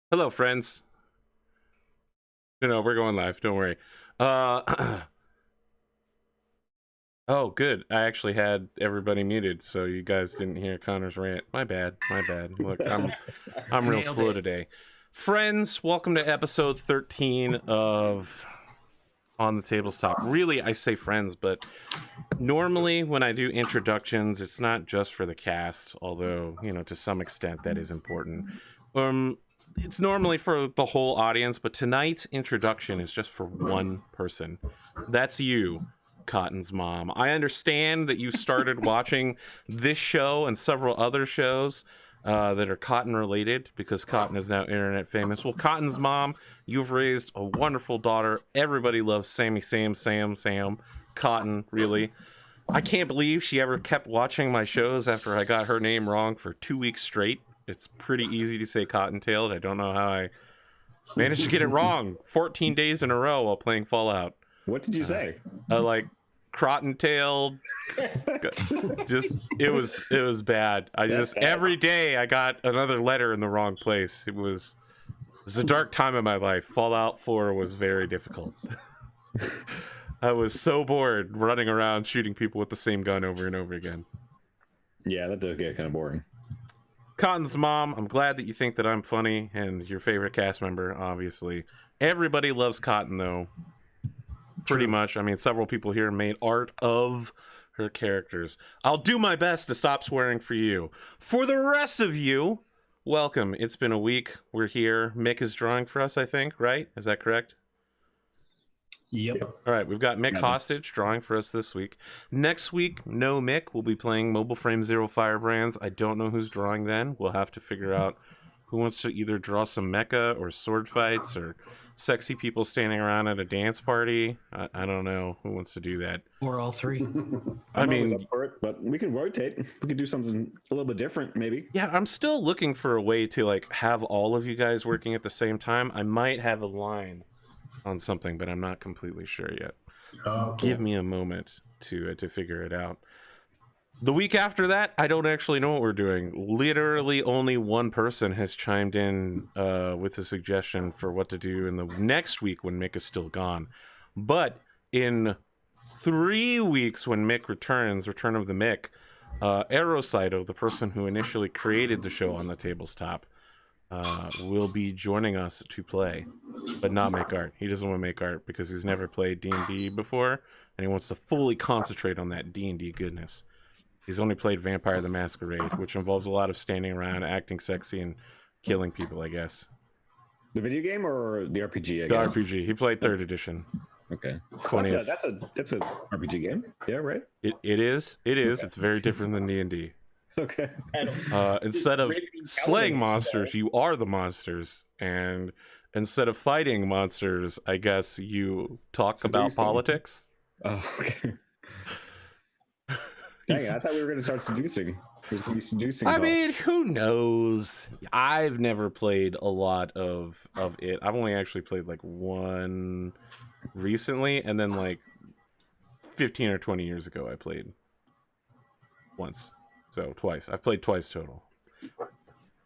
Hello, friends. No, we're going live. Don't worry. Oh, good. I actually had everybody muted, so you guys didn't hear Connor's rant. My bad. My bad. Look, I'm real slow today. Friends, welcome to episode 13 of On the Tabletop. Really, I say friends, but normally when I do introductions, it's not just for the cast, although, you know, to some extent that is important. It's normally for the whole audience, but tonight's introduction is just for one person. That's you, Cotton's mom. I understand that you started watching this show and several other shows that are Cotton related because Cotton is now internet famous. Well, Cotton's mom, you've raised a wonderful daughter. Everybody loves Sam, Cotton, really. I can't believe she ever kept watching my shows after I got her name wrong for 2 weeks straight. It's pretty easy to say cotton-tailed. I don't know how I managed to get it wrong 14 days in a row while playing Fallout. What did you say? Like crotton-tailed. Just it was bad. Every day I got another letter in the wrong place. It was a dark time in my life. Fallout 4 was very difficult. I was so bored running around shooting people with the same gun over and over again. Yeah, that does get kind of boring. Cotton's mom, I'm glad that you think that I'm funny and your favorite cast member, obviously. Everybody loves Cotton, though. Pretty much. I mean, several people here made art of her characters. I'll do my best to stop swearing for you. For the rest of you, welcome. It's been a week. We're here. Mick is drawing for us, I think, right? Is that correct? Yep. All right, we've got Mick Hostage drawing for us this week. Next week, no Mick. We'll be playing Mobile Frame Zero Firebrands. I don't know who's drawing then. We'll have to figure out who wants to either draw some mecha or sword fights or sexy people standing around at a dance party. I don't know who wants to do that. Or all three. I'm always up for it, but we can rotate. We could do something a little bit different, maybe. Yeah, I'm still looking for a way to like have all of you guys working at the same time. I might have a line on something, but I'm not completely sure yet. Cool. Give me a moment to figure it out. The week after that, I don't actually know what we're doing. Literally only one person has chimed in with a suggestion for what to do in the next week when Mick is still gone. But in 3 weeks when Mick returns, Return of the Mick, Aerocyto, the person who initially created the show On the Tabletop, will be joining us to play, but not make art. He doesn't want to make art because he's never played D&D before, and he wants to fully concentrate on that D&D goodness. He's only played Vampire the Masquerade, which involves a lot of standing around, acting sexy, and killing people, I guess. The video game or the RPG? The RPG. He played 3rd edition. Okay. That's a RPG game. Yeah, right? It is. Okay. It's very different than D&D. Okay. Instead of slaying monsters, you are the monsters, and instead of fighting monsters, I guess you talk about politics. Oh, okay. Dang it, I thought we were going to start seducing. There's going to be seducing. I mean, who knows? I've never played a lot of it. I've only actually played like one recently, and then like 15 or 20 years ago I played once. So twice. I've played twice total.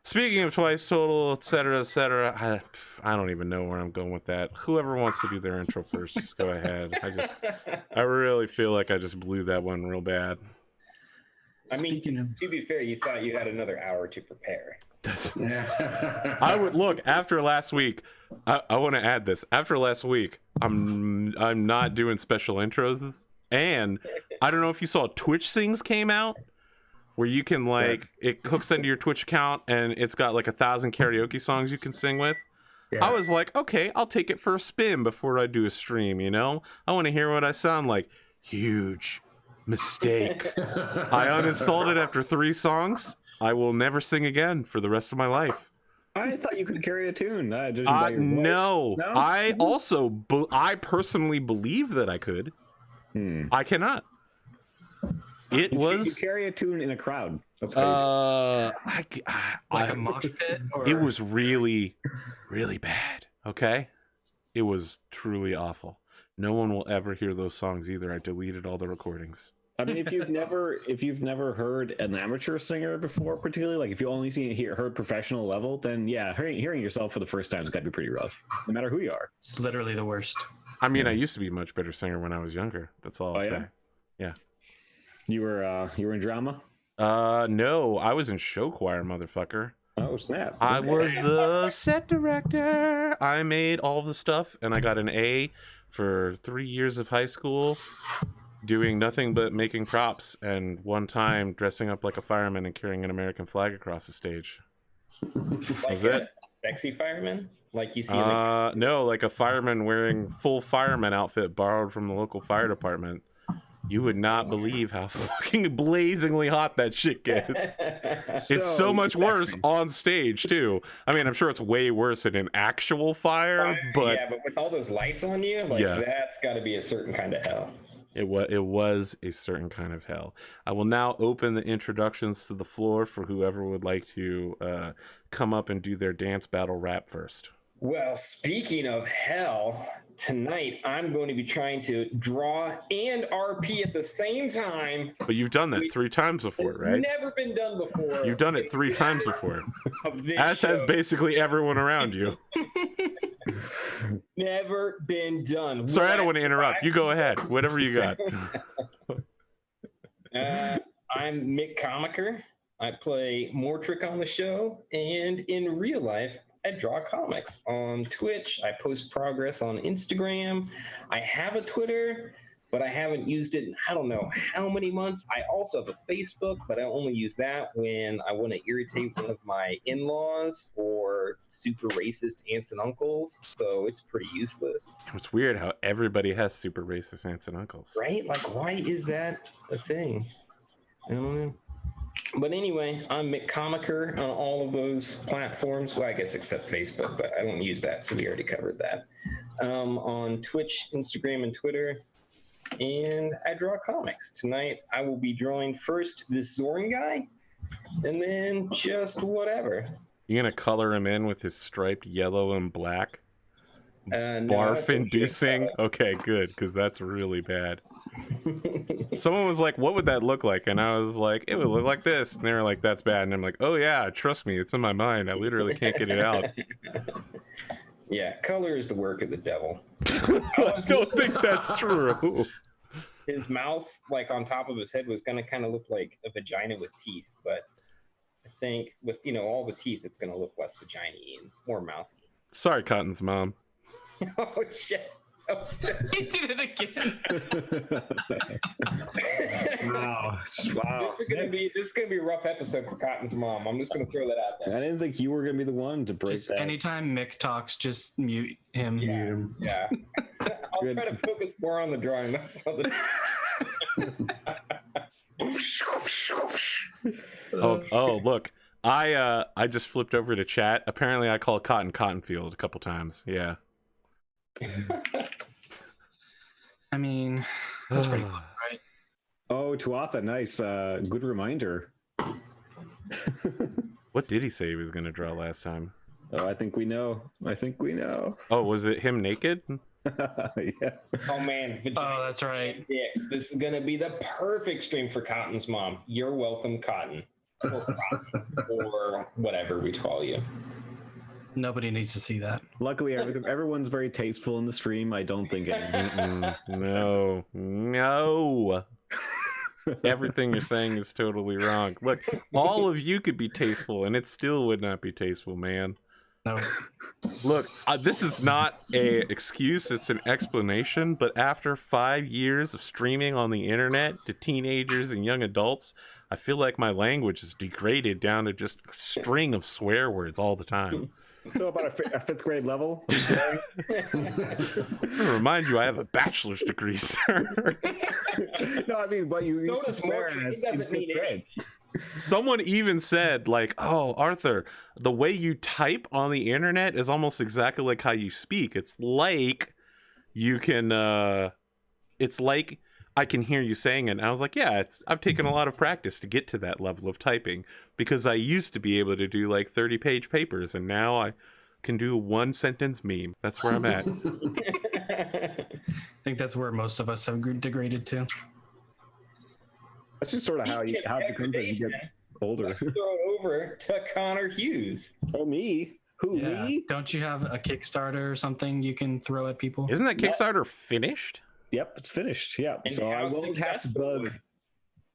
Speaking of twice total, etc., I don't even know where I'm going with that. Whoever wants to do their intro first, just go ahead. I really feel like I just blew that one real bad. I mean, to be fair, you thought you had another hour to prepare. I would look after last week. I want to add this. After last week, I'm not doing special intros, and I don't know if you saw Twitch Sings came out, where you can like it hooks into your Twitch account and it's got like 1,000 karaoke songs you can sing with. Yeah. I was like, okay, I'll take it for a spin before I do a stream. You know, I want to hear what I sound like. Huge mistake. I uninstalled it after 3 songs. I will never sing again for the rest of my life. I thought you could carry a tune. No. I personally believe that I could. I cannot. You carry a tune in a crowd. That's like a mosh pit? Or... It was really, really bad. Okay? It was truly awful. No one will ever hear those songs either. I deleted all the recordings. I mean, if you've never heard an amateur singer before, particularly like if you only heard professional level, then yeah, hearing yourself for the first time has got to be pretty rough, no matter who you are. It's literally the worst. I mean, I used to be a much better singer when I was younger. That's all I'll say. Yeah. You were in drama? No, I was in show choir, motherfucker. Oh snap! I was the set director. I made all the stuff, and I got an A for 3 years of high school, doing nothing but making props, and one time dressing up like a fireman and carrying an American flag across the stage. Was it? Sexy fireman, like you see. No, like a fireman wearing full fireman outfit borrowed from the local fire department. You would not believe how fucking blazingly hot that shit gets. It's so much worse on stage too. I mean, I'm sure it's way worse in an actual fire, but yeah, but with all those lights on you, like that's got to be a certain kind of hell. It was a certain kind of hell. I will now open the introductions to the floor for whoever would like to come up and do their dance battle rap first. Well, speaking of hell, tonight I'm going to be trying to draw and RP at the same time. But you've done that 3 times before, right? It's never been done before. You've done it 3 times before. As has basically everyone around you. Never been done. Sorry, I don't want to interrupt. You go ahead. Whatever you got. I'm Mccomicker. I play Mortrick on the show, and in real life, I draw comics. On Twitch, I post progress on Instagram. I have a Twitter, but I haven't used it in I don't know how many months. I also have a Facebook, but I only use that when I want to irritate one of my in-laws or super racist aunts and uncles. So it's pretty useless. It's weird how everybody has super racist aunts and uncles. Right? Like, why is that a thing? I don't know. But anyway, I'm Mccomicker on all of those platforms. Well, I guess except Facebook, but I don't use that, so we already covered that. On Twitch, Instagram, and Twitter. And I draw comics. Tonight, I will be drawing first this Zorn guy, and then just whatever. You gonna color him in with his striped yellow and black? No, Barf-inducing? Okay, good, because that's really bad. Someone was like, what would that look like? And I was like, it would look like this. And they were like, that's bad. And I'm like, oh yeah, trust me, it's in my mind. I literally can't get it out. Yeah, color is the work of the devil. I don't think that's true. His mouth, like on top of his head, was gonna kind of look like a vagina with teeth, but I think with all the teeth, it's gonna look less vagina-y and more mouthy. Sorry, Cotton's mom. Oh shit! Oh, shit. He did it again. Wow! This is gonna be a rough episode for Cotton's mom. I'm just gonna throw that out there. I didn't think you were gonna be the one to break Just that. anytime Mick talks, just mute him. Yeah. I'll try to focus more on the drawing. That's all Oh, look. I just flipped over to chat. Apparently I called Cotton Cottonfield a couple times. Yeah. I mean, that's pretty cool, right? Oh, Tuatha, nice. Good reminder. What did he say he was going to draw last time? Oh, I think we know. Oh, was it him naked? Yeah. Oh man. Oh, that's right. Yes, this is gonna be the perfect stream for Cotton's mom. You're welcome, Cotton. Or whatever we call you. Nobody needs to see that. Luckily, everyone's very tasteful in the stream. I don't think anyone. No. Everything you're saying is totally wrong. Look, all of you could be tasteful, and it still would not be tasteful, man. No. Look, this is not an excuse, it's an explanation, but after 5 years of streaming on the internet to teenagers and young adults, I feel like my language is degraded down to just a string of swear words all the time. So about a fifth grade level? I remind you, I have a bachelor's degree, sir. No, I mean, but you So does Mortrick. It doesn't mean anything. Someone even said, like, oh, Arthur, the way you type on the internet is almost exactly like how you speak. It's like you can, it's like I can hear you saying it. And I was like, yeah, I've taken a lot of practice to get to that level of typing, because I used to be able to do like 30-page papers, and now I can do 1-sentence meme. That's where I'm at. I think that's where most of us have degraded to. That's just sort of how it becomes as you get older. Let's throw it over to Conorhughes. Oh, me? Who, me? Don't you have a Kickstarter or something you can throw at people? Isn't that Kickstarter finished? Yep, it's finished. Yeah. And So I how won't have to successful bug. was it?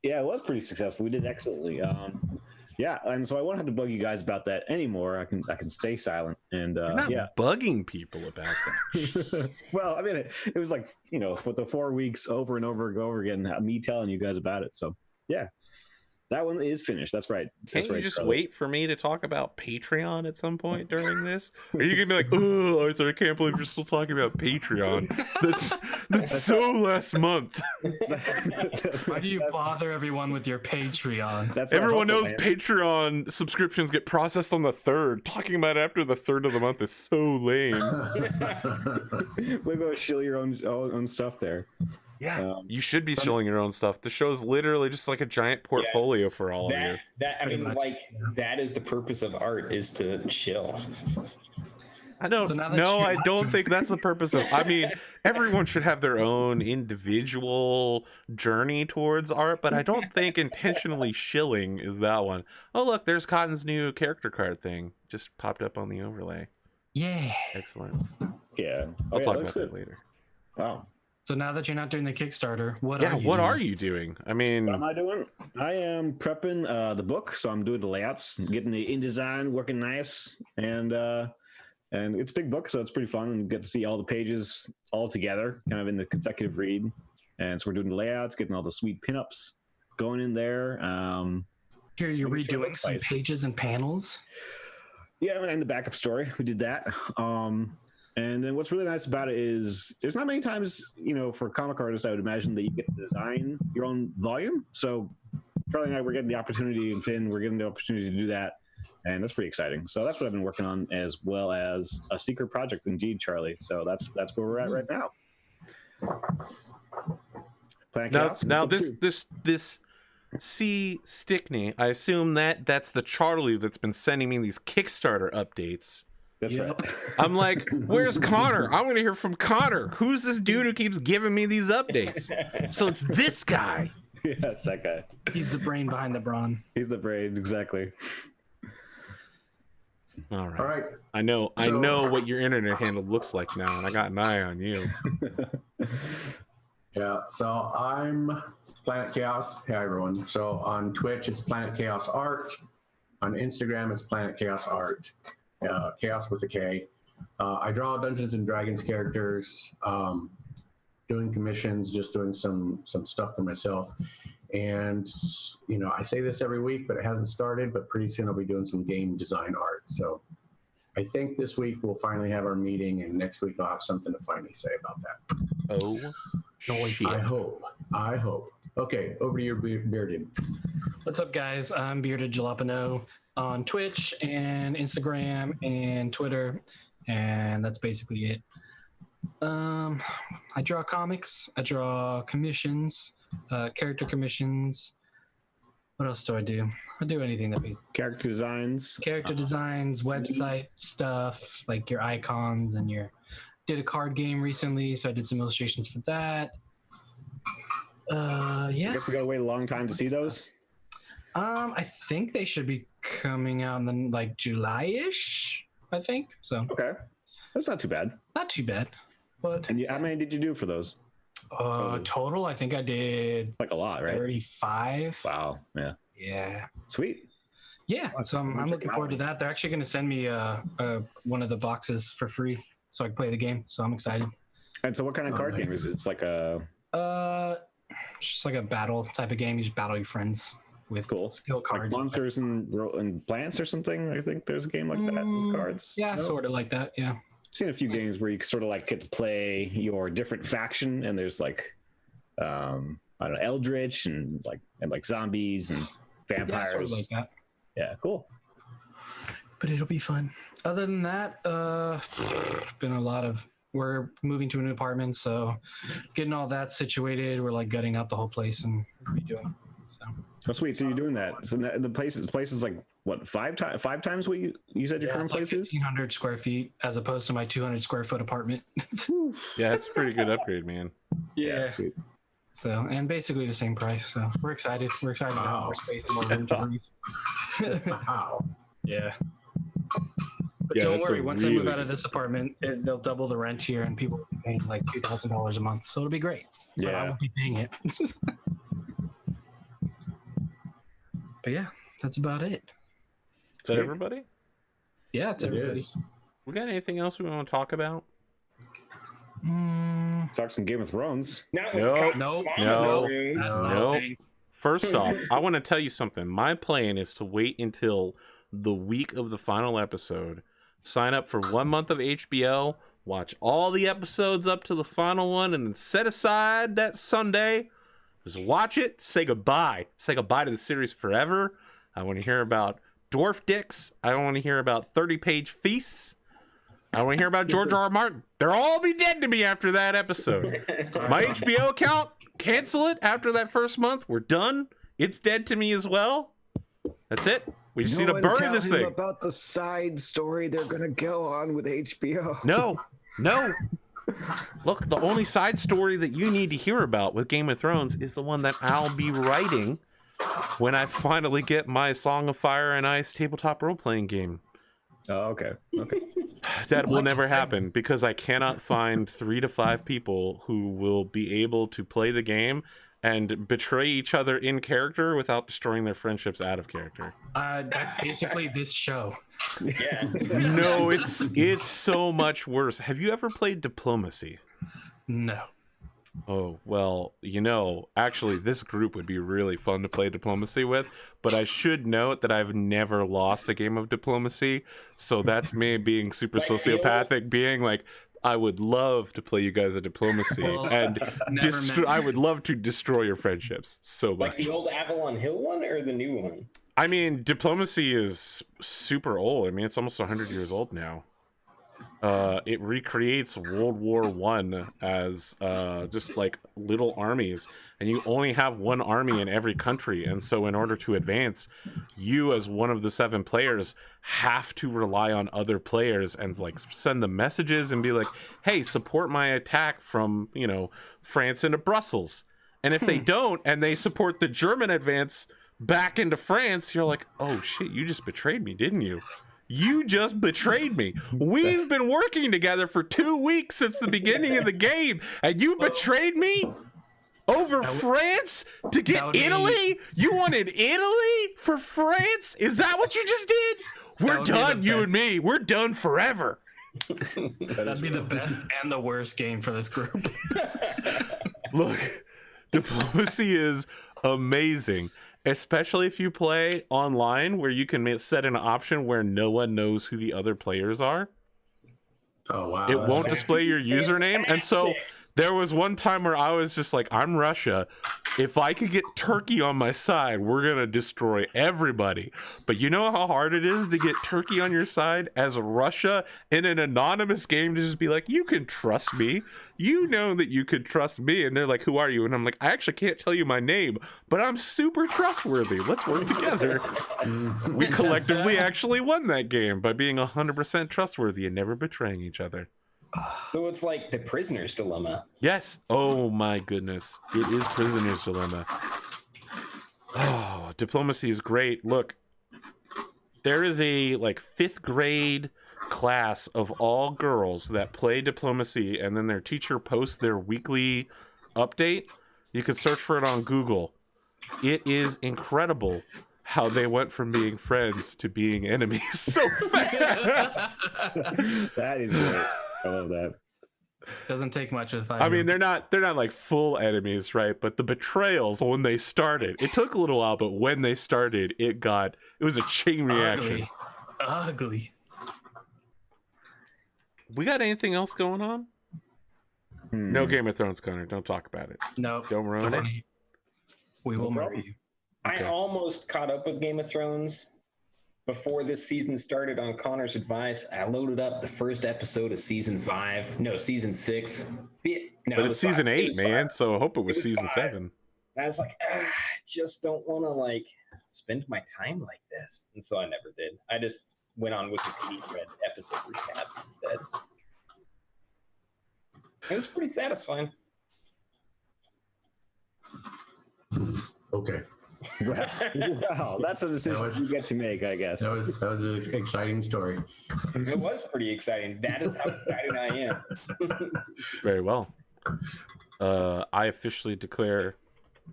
Yeah, it was pretty successful. We did excellently. Yeah, and so I won't have to bug you guys about that anymore. I can stay silent and You're not bugging people about that. well, I mean, it was like, you know, with the 4 weeks over and over again, me telling you guys about it. So yeah, that one is finished. That's right. Can't you just wait for me to talk about Patreon at some point during this? Are you gonna be like, oh, Arthur, I can't believe you're still talking about Patreon? That's so last month. Why do you bother everyone with your Patreon? Everyone knows Patreon subscriptions get processed on the 3rd. Talking about after the 3rd of the month is so lame. We're going to shill your own stuff there. Yeah, you should be showing your own stuff. The show's literally just like a giant portfolio for all of you. That is the purpose of art, is to chill. I don't. No, I don't think that's the purpose of. I mean, everyone should have their own individual journey towards art, but I don't think intentionally shilling is that one. Oh, look, there's Cotton's new character card thing just popped up on the overlay. Yeah, Yeah, excellent. I'll talk about that later. Wow. So now that you're not doing the Kickstarter, what are you doing? I mean, what am I doing? I am prepping the book, so I'm doing the layouts, getting the InDesign working nice, and it's a big book, so it's pretty fun, and get to see all the pages all together, kind of in the consecutive read. And so we're doing the layouts, getting all the sweet pinups going in there. Here you're redoing some pages and panels. Yeah, and the backup story, we did that. And then what's really nice about it is there's not many times, you know, for comic artists, I would imagine that you get to design your own volume. So Charlie and I, we're getting the opportunity, and Finn, we're getting the opportunity to do that. And that's pretty exciting. So that's what I've been working on, as well as a secret project, indeed, Charlie. So that's where we're at right now. PlanetKhaos. Now this C. Stickney, I assume that's the Charlie that's been sending me these Kickstarter updates. That's right. I'm like, where's Connor? I want to hear from Connor. Who's this dude who keeps giving me these updates? So it's this guy. Yes, that guy. He's the brain behind the brawn. He's the brain, exactly. All right. I know what your internet handle looks like now, and I got an eye on you. Yeah, so I'm PlanetKhaos. Hey everyone. So on Twitch it's PlanetKhaos Art. On Instagram it's PlanetKhaos Art. Chaos with a K. I draw Dungeons and Dragons characters, doing commissions, just doing some stuff for myself. And, you know, I say this every week, but it hasn't started, but pretty soon I'll be doing some game design art. So I think this week we'll finally have our meeting, and next week I'll have something to finally say about that. Oh, shit. I hope. Okay, over to your Bearded. What's up, guys? I'm beardedjalapno on Twitch and Instagram and Twitter, and that's basically it. I draw comics. I draw commissions, character commissions. What else do? I do anything that makes character designs, website stuff, like your icons and did a card game recently, so I did some illustrations for that. Yeah. I guess we gotta wait a long time to see those. I think they should be coming out in like July-ish, I think. So okay, that's not too bad. Not too bad. But and how many did you do for those? Total, I think I did like a lot, right? 35. Wow. Yeah. Yeah. Sweet. Yeah. So I'm looking forward to that. They're actually going to send me one of the boxes for free, so I can play the game. So I'm excited. And so, what kind of card game is it? It's like a just like a battle type of game. You just battle your friends with skill cards, like monsters and plants or something. I think there's a game like that with cards. Yeah, sort of like that. Yeah. I've seen a few games where you sort of like get to play your different faction, and there's like I don't know, eldritch and like zombies and vampires. Yeah, sort of like that. Yeah, cool. But it'll be fun. Other than that, been a lot of. We're moving to a new apartment, so getting all that situated. We're like gutting out the whole place and redoing. So. Oh, sweet. So you're doing that. So the place is like what, five times what you said your current place is? 1,500 square feet as opposed to my 200 square foot apartment. Yeah, it's a pretty good upgrade, man. Yeah. So, and basically the same price. So we're excited. We're excited to have more space and more room to breathe. Wow. Yeah. But Yeah, don't that's a worry. Once I move really out of good- this apartment, they'll double the rent here, and people will be paying like $2,000 a month. So it'll be great. But I Yeah. won't be paying it. But yeah, that's about it. Is that everybody? Yeah, it's It everybody. is. We got anything else we want to talk about? Talk some Game of Thrones. Now Nope. Nope. No. That's not Nope. a thing. First off, I want to tell you something. My plan is to wait until the week of the final episode, sign up for 1 month of HBO, watch all the episodes up to the final one, and then set aside that Sunday. Just watch it, say goodbye. Say goodbye to the series forever. I want to hear about dwarf dicks. I want to hear about 30-page feasts. I want to hear about George R.R. Martin. They'll all be dead to me after that episode. My HBO account, cancel it after that first month. We're done. It's dead to me as well. That's it. We just need to bury this thing. About the side story they're gonna go on with HBO. No. Look, the only side story that you need to hear about with Game of Thrones is the one that I'll be writing when I finally get my Song of Fire and Ice tabletop role-playing game. Oh, okay. Okay. That will never happen because I cannot find 3 to 5 people who will be able to play the game and betray each other in character without destroying their friendships out of character. That's basically this show. Yeah. No, it's so much worse. Have you ever played Diplomacy? No. Oh, well, actually, this group would be really fun to play Diplomacy with, but I should note that I've never lost a game of Diplomacy, so that's me being super sociopathic, being like, I would love to play you guys at Diplomacy, and I would love to destroy your friendships so much. Like the old Avalon Hill one or the new one? I mean, Diplomacy is super old. I mean, it's almost 100 years old now. It recreates World War I as just like little armies, and you only have one army in every country, and so in order to advance, you as one of the 7 players have to rely on other players and like send them messages and be like, hey, support my attack from France into Brussels. And if they don't, and they support the German advance back into France, you're like, oh shit, you just betrayed me, didn't you? You just betrayed me. We've been working together for 2 weeks since the beginning of the game, and you betrayed me over France to get Italy? You wanted Italy for France? Is that what you just did? We're done, you and me. We're done forever. That'd be the best and the worst game for this group. Look, Diplomacy is amazing. Especially if you play online where you can set an option where no one knows who the other players are. Oh, wow. It won't display your username. And so there was one time where I was just like, I'm Russia. If I could get Turkey on my side, we're going to destroy everybody. But you know how hard it is to get Turkey on your side as Russia in an anonymous game to just be like, you can trust me. You know that you could trust me. And they're like, who are you? And I'm like, I actually can't tell you my name, but I'm super trustworthy. Let's work together. We collectively actually won that game by being 100% trustworthy and never betraying each other. So it's like the prisoner's dilemma. Yes. Oh my goodness. It is Prisoner's Dilemma. Oh, Diplomacy is great. Look, there is a 5th grade class of all girls that play Diplomacy, and then their teacher posts their weekly update. You can search for it on Google. It is incredible how they went from being friends to being enemies so fast. That is great. I love that. Doesn't take much with I mean, they're not like full enemies, right? But the betrayals when they started, it took a little while, but when they started, it was a chain reaction. Ugly. We got anything else going on? No Game of Thrones, Connor. Don't talk about it. No. Don't ruin it. We will murder you. Okay. I almost caught up with Game of Thrones before this season started on Connor's advice. I loaded up the first episode of season 6. But it's season 8, man. So I hope it was season 7. And I was like, I just don't want to spend my time like this. And so I never did. I just went on Wikipedia, read episode recaps instead. It was pretty satisfying. Okay. Wow, that's a decision you get to make, I guess. That was an exciting story. It was pretty exciting. That is how excited I am. Very well. I officially declare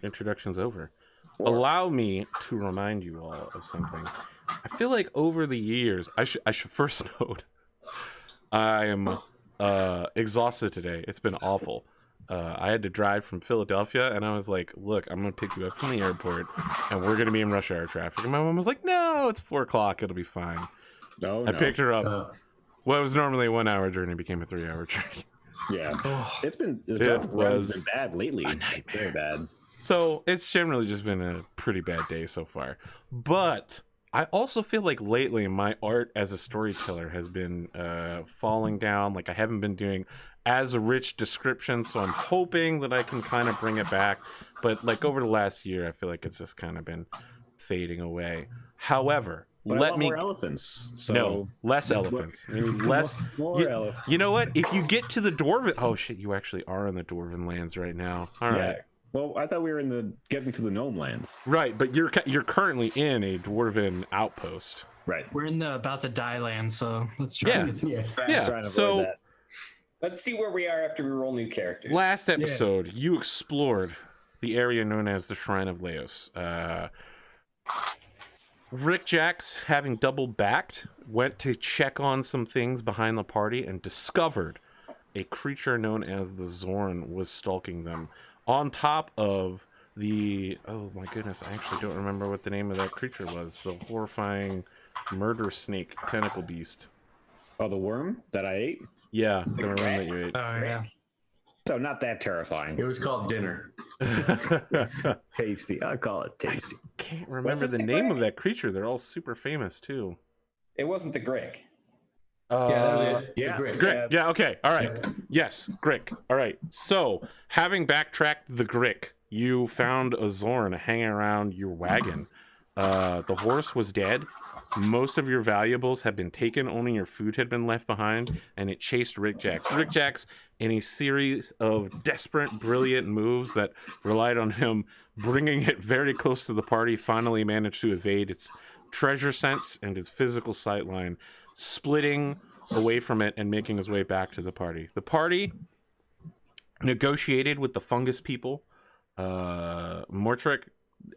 introductions over. Allow me to remind you all of something. I feel like over the years, I should first note, I am exhausted today. It's been awful. I had to drive from Philadelphia, and I was like, look, I'm going to pick you up from the airport, and we're going to be in rush hour traffic. And my mom was like, no, it's 4 o'clock. It'll be fine. No, I picked her up. What was normally a 1 hour journey became a 3 hour journey. Yeah. It's been bad lately. A nightmare. Very bad. So it's generally just been a pretty bad day so far. But I also feel like lately my art as a storyteller has been falling down. Like I haven't been doing as rich descriptions, so I'm hoping that I can kind of bring it back. But like over the last year, I feel like it's just kind of been fading away. However, but let me more elephants. So no less elephants. Maybe less. More elephants. You know what? If you get to the Dwarven, oh shit, you actually are in the Dwarven lands right now. All right. Well, I thought we were in the getting to the gnome lands. Right, but you're currently in a Dwarven outpost. Right. We're in the about to die land, so let's try. Yeah. So let's see where we are after we roll new characters. Last episode, you explored the area known as the Shrine of Laos. Rik-Jaxx, having double backed, went to check on some things behind the party and discovered a creature known as the Zorn was stalking them. On top of the, oh my goodness, I actually don't remember what the name of that creature was. The horrifying murder snake tentacle beast. Oh, the worm that I ate? Yeah, the worm that you ate. Oh yeah. So not that terrifying. It was called dinner. Tasty. I call it tasty. Can't remember the name of that creature. They're all super famous too. It wasn't the Grick. Yeah, that was it. Yeah. Grick. Yeah, okay. All right. Yes, Grick. All right. So, having backtracked the Grick, you found a Zorn hanging around your wagon. The horse was dead. Most of your valuables had been taken. Only your food had been left behind, and it chased Rik-Jaxx. Rik-Jaxx, in a series of desperate, brilliant moves that relied on him bringing it very close to the party, finally managed to evade its treasure sense and its physical sightline, splitting away from it and making his way back to the party. The party negotiated with the fungus people. Mortrick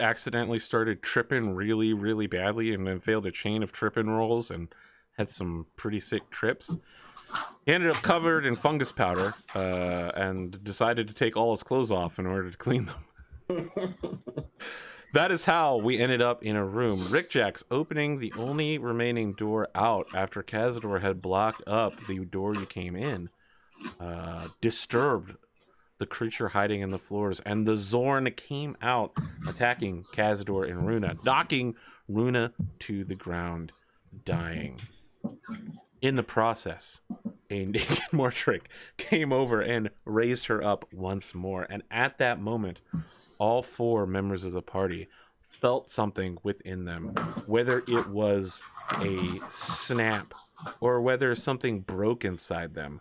accidentally started tripping really, really badly and then failed a chain of tripping rolls and had some pretty sick trips. He ended up covered in fungus powder and decided to take all his clothes off in order to clean them. That is how we ended up in a room. Rik-Jaxx opening the only remaining door out after Kazador had blocked up the door you came in, disturbed the creature hiding in the floors, and the Zorn came out, attacking Kazador and Runa, knocking Runa to the ground, dying. In the process, a naked Mortrick came over and raised her up once more, and at that moment, all 4 members of the party felt something within them, whether it was a snap, or whether something broke inside them,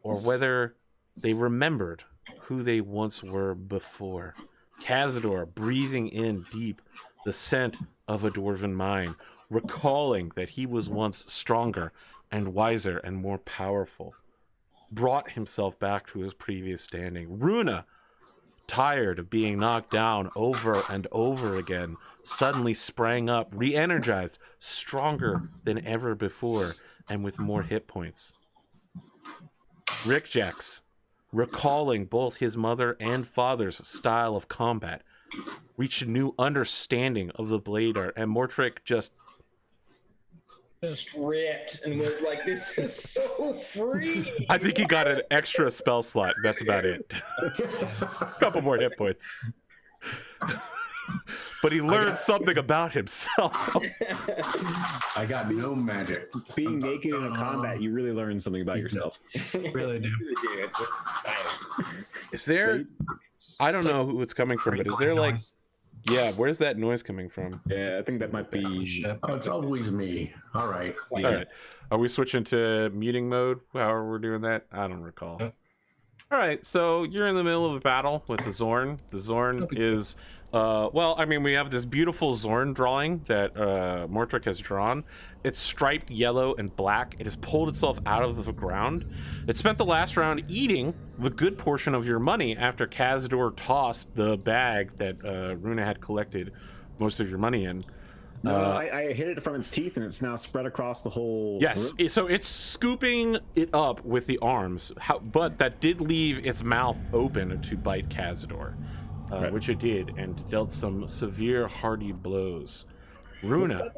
or whether they remembered who they once were before. Kazador breathing in deep the scent of a dwarven mine, recalling that he was once stronger and wiser and more powerful, brought himself back to his previous standing. Runa, tired of being knocked down over and over again, suddenly sprang up, re-energized, stronger than ever before, and with more hit points. Rik-Jaxx, recalling both his mother and father's style of combat, reached a new understanding of the blade art, and Mortrick just stripped and was like, this is so free. I think he got an extra spell slot. That's about it. A couple more hit points. But he learned something about himself. I got no magic. Being naked in a combat, you really learn something about yourself. Really do. Is there, I don't know who it's coming from, but is there like, yeah, where's that noise coming from? Yeah, I think that might be. Oh, it's always me. All right. All right. Are we switching to muting mode? How we're doing that? I don't recall. All right, so you're in the middle of a battle with the Zorn. The Zorn is, well, I mean, we have this beautiful Zorn drawing that Mortrick has drawn. It's striped yellow and black. It has pulled itself out of the ground. It spent the last round eating the good portion of your money after Kazador tossed the bag that Runa had collected most of your money in. No, I hit it from its teeth, and it's now spread across the whole. Yes, room. so it's scooping it up with the arms, but that did leave its mouth open to bite Kazador, which it did, and dealt some severe, hearty blows. Runa,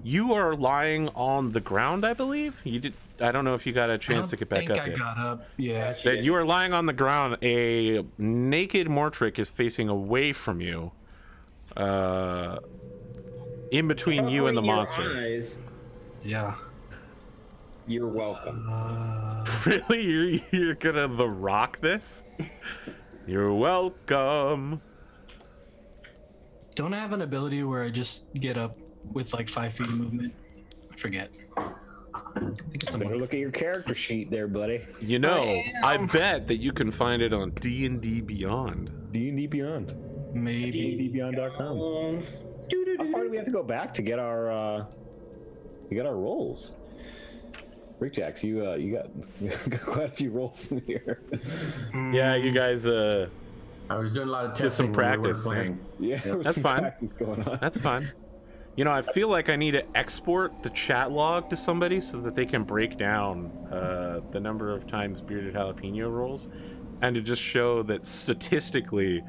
you are lying on the ground, I believe. You did. I don't know if you got a chance to get back up I yet. got up. Yeah. That you are lying on the ground. A naked Mortrick is facing away from you. In between you and the Covering your monster. eyes, Yeah. you're welcome. Really? You're gonna The Rock this? You're welcome. Don't I have an ability where I just get up with like 5 feet of movement? I forget. I think it's a Better look at your character sheet there, buddy. You know, I bet that you can find it on D&D Beyond. D&D Beyond. maybe. DnDBeyond.com. How far do we have to go back to get our rolls? Rik-Jaxx, you got quite a few rolls in here. Yeah, you guys, I was doing a lot of testing. Get some practice, when we weren't playing. Yeah, there was That's some fine. practice going on. that's fine. You know, I feel like I need to export the chat log to somebody so that they can break down the number of times Bearded Jalapeno rolls, and to just show that statistically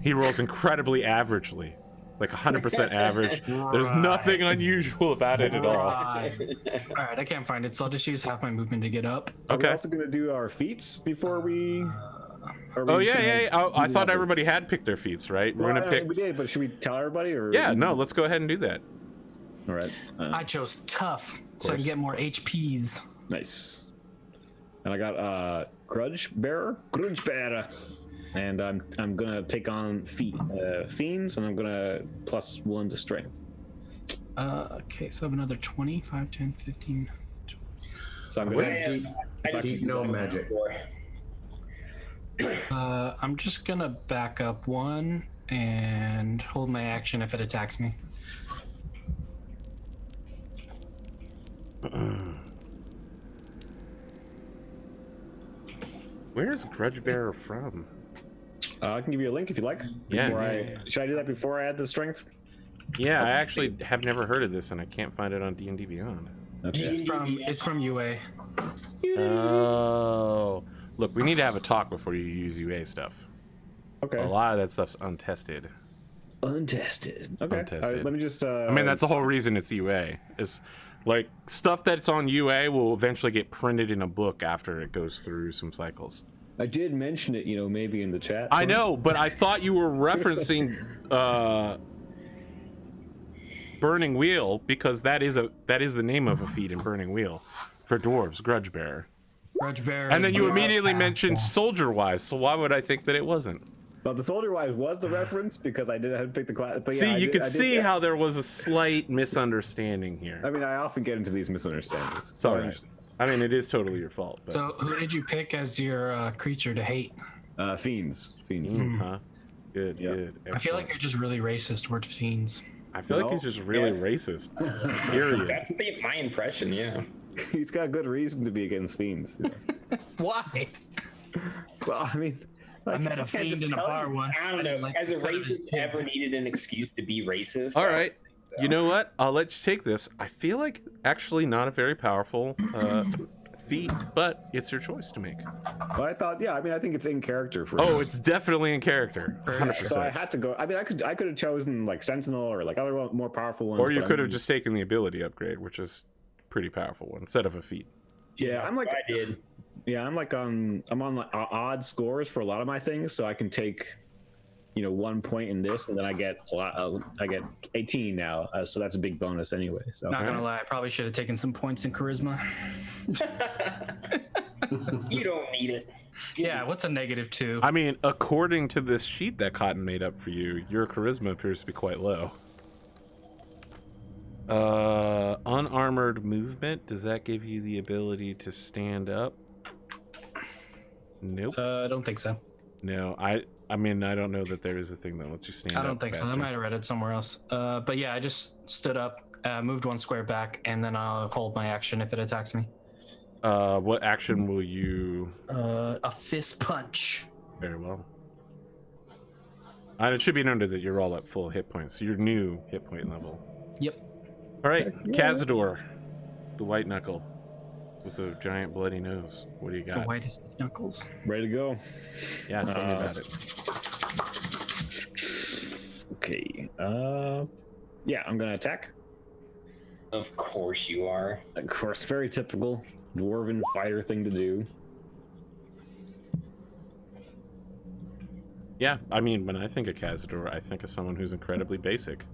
he rolls incredibly averagely. Like 100% average. There's nothing unusual about it at all. Right. All right, I can't find it, so I'll just use half my movement to get up. Are we Okay. also going to do our feats before we... Oh, yeah. I thought everybody had picked their feats, right? We're going to pick... We did, but should we tell everybody? Or Yeah, no, let's go ahead and do that. All right. I chose tough, so I can get more HPs. Nice. And I got Grudge Bearer. And I'm gonna take on fiends, and I'm gonna +1 to strength. Okay, so I have another 20, 5, 10, 15. So I'm What gonna is deep no magic? I'm just gonna back up 1 and hold my action if it attacks me. Where's Grudge Bearer from? I can give you a link if you like. Yeah, Before yeah. Should I do that before I add the strength? Yeah, I actually have never heard of this, and I can't find it on D&D Beyond. Okay. It's from UA. Oh. Look, we need to have a talk before you use UA stuff. Okay. A lot of that stuff's untested. Untested. Okay. Untested. Let me just. I mean, that's the whole reason it's UA. Is like stuff that's on UA will eventually get printed in a book after it goes through some cycles. I did mention it, maybe in the chat. I know, but I thought you were referencing Burning Wheel, because that is the name of a feat in Burning Wheel for dwarves, Grudge Bearer. Grudge Bearer. And then is you the immediately fast mentioned one. Soldier Wise, so why would I think that it wasn't? Well, the Soldier Wise was the reference because I did have to pick the class. But See, yeah, you could I did, see yeah. how there was a slight misunderstanding here. I mean, I often get into these misunderstandings. It's all right. I mean, it is totally your fault. But So, who did you pick as your creature to hate? Fiends. huh? Good, Yeah. good. I feel like you're just really racist towards fiends. I feel like No. he's just really Yes. racist. Period. That's my impression, yeah. He's got good reason to be against fiends. Why? Well, I mean, I like, met a can't fiend just in a tell bar you. once. I don't I didn't know. like Has a the cut of his racist kid. ever needed an excuse to be racist? All I don't right. think so. You know what? I'll let you take this. I feel like actually not a very powerful feat, but it's your choice to make. Well, I thought, yeah. I mean, I think it's in character for. Oh, it's definitely in character, 100%. So I had to go. I mean, I could have chosen like Sentinel or like other more powerful ones. Or you but I could have mean, just taken the ability upgrade, which is a pretty powerful one, instead of a feat. Yeah, I'm like. I did. Yeah, I'm on like odd scores for a lot of my things, so I can take, 1 point in this, and then I get 18 now, so that's a big bonus anyway. So Not gonna lie, I probably should have taken some points in charisma. You don't need it. Yeah, what's a -2? I mean, according to this sheet that Cotton made up for you, your charisma appears to be quite low. Unarmored movement, does that give you the ability to stand up? Nope. I don't think so. No, I mean, I don't know that there is a thing that lets you stand up. I don't think so. I faster. might have read it somewhere else. But yeah, I just stood up, moved 1 square back, and then I'll hold my action if it attacks me. What action will you? A fist punch. Very well. And it should be noted that you're all at full hit points. So you're new hit point level. Yep. All right, Kazador, the white knuckle with a giant bloody nose. What do you The got? whitest of knuckles. Ready to go. Yeah, tell me about it. Okay. Yeah, I'm gonna attack. Of course you are. Of course, very typical dwarven fighter thing to do. Yeah, I mean, when I think of Kazador, I think of someone who's incredibly basic.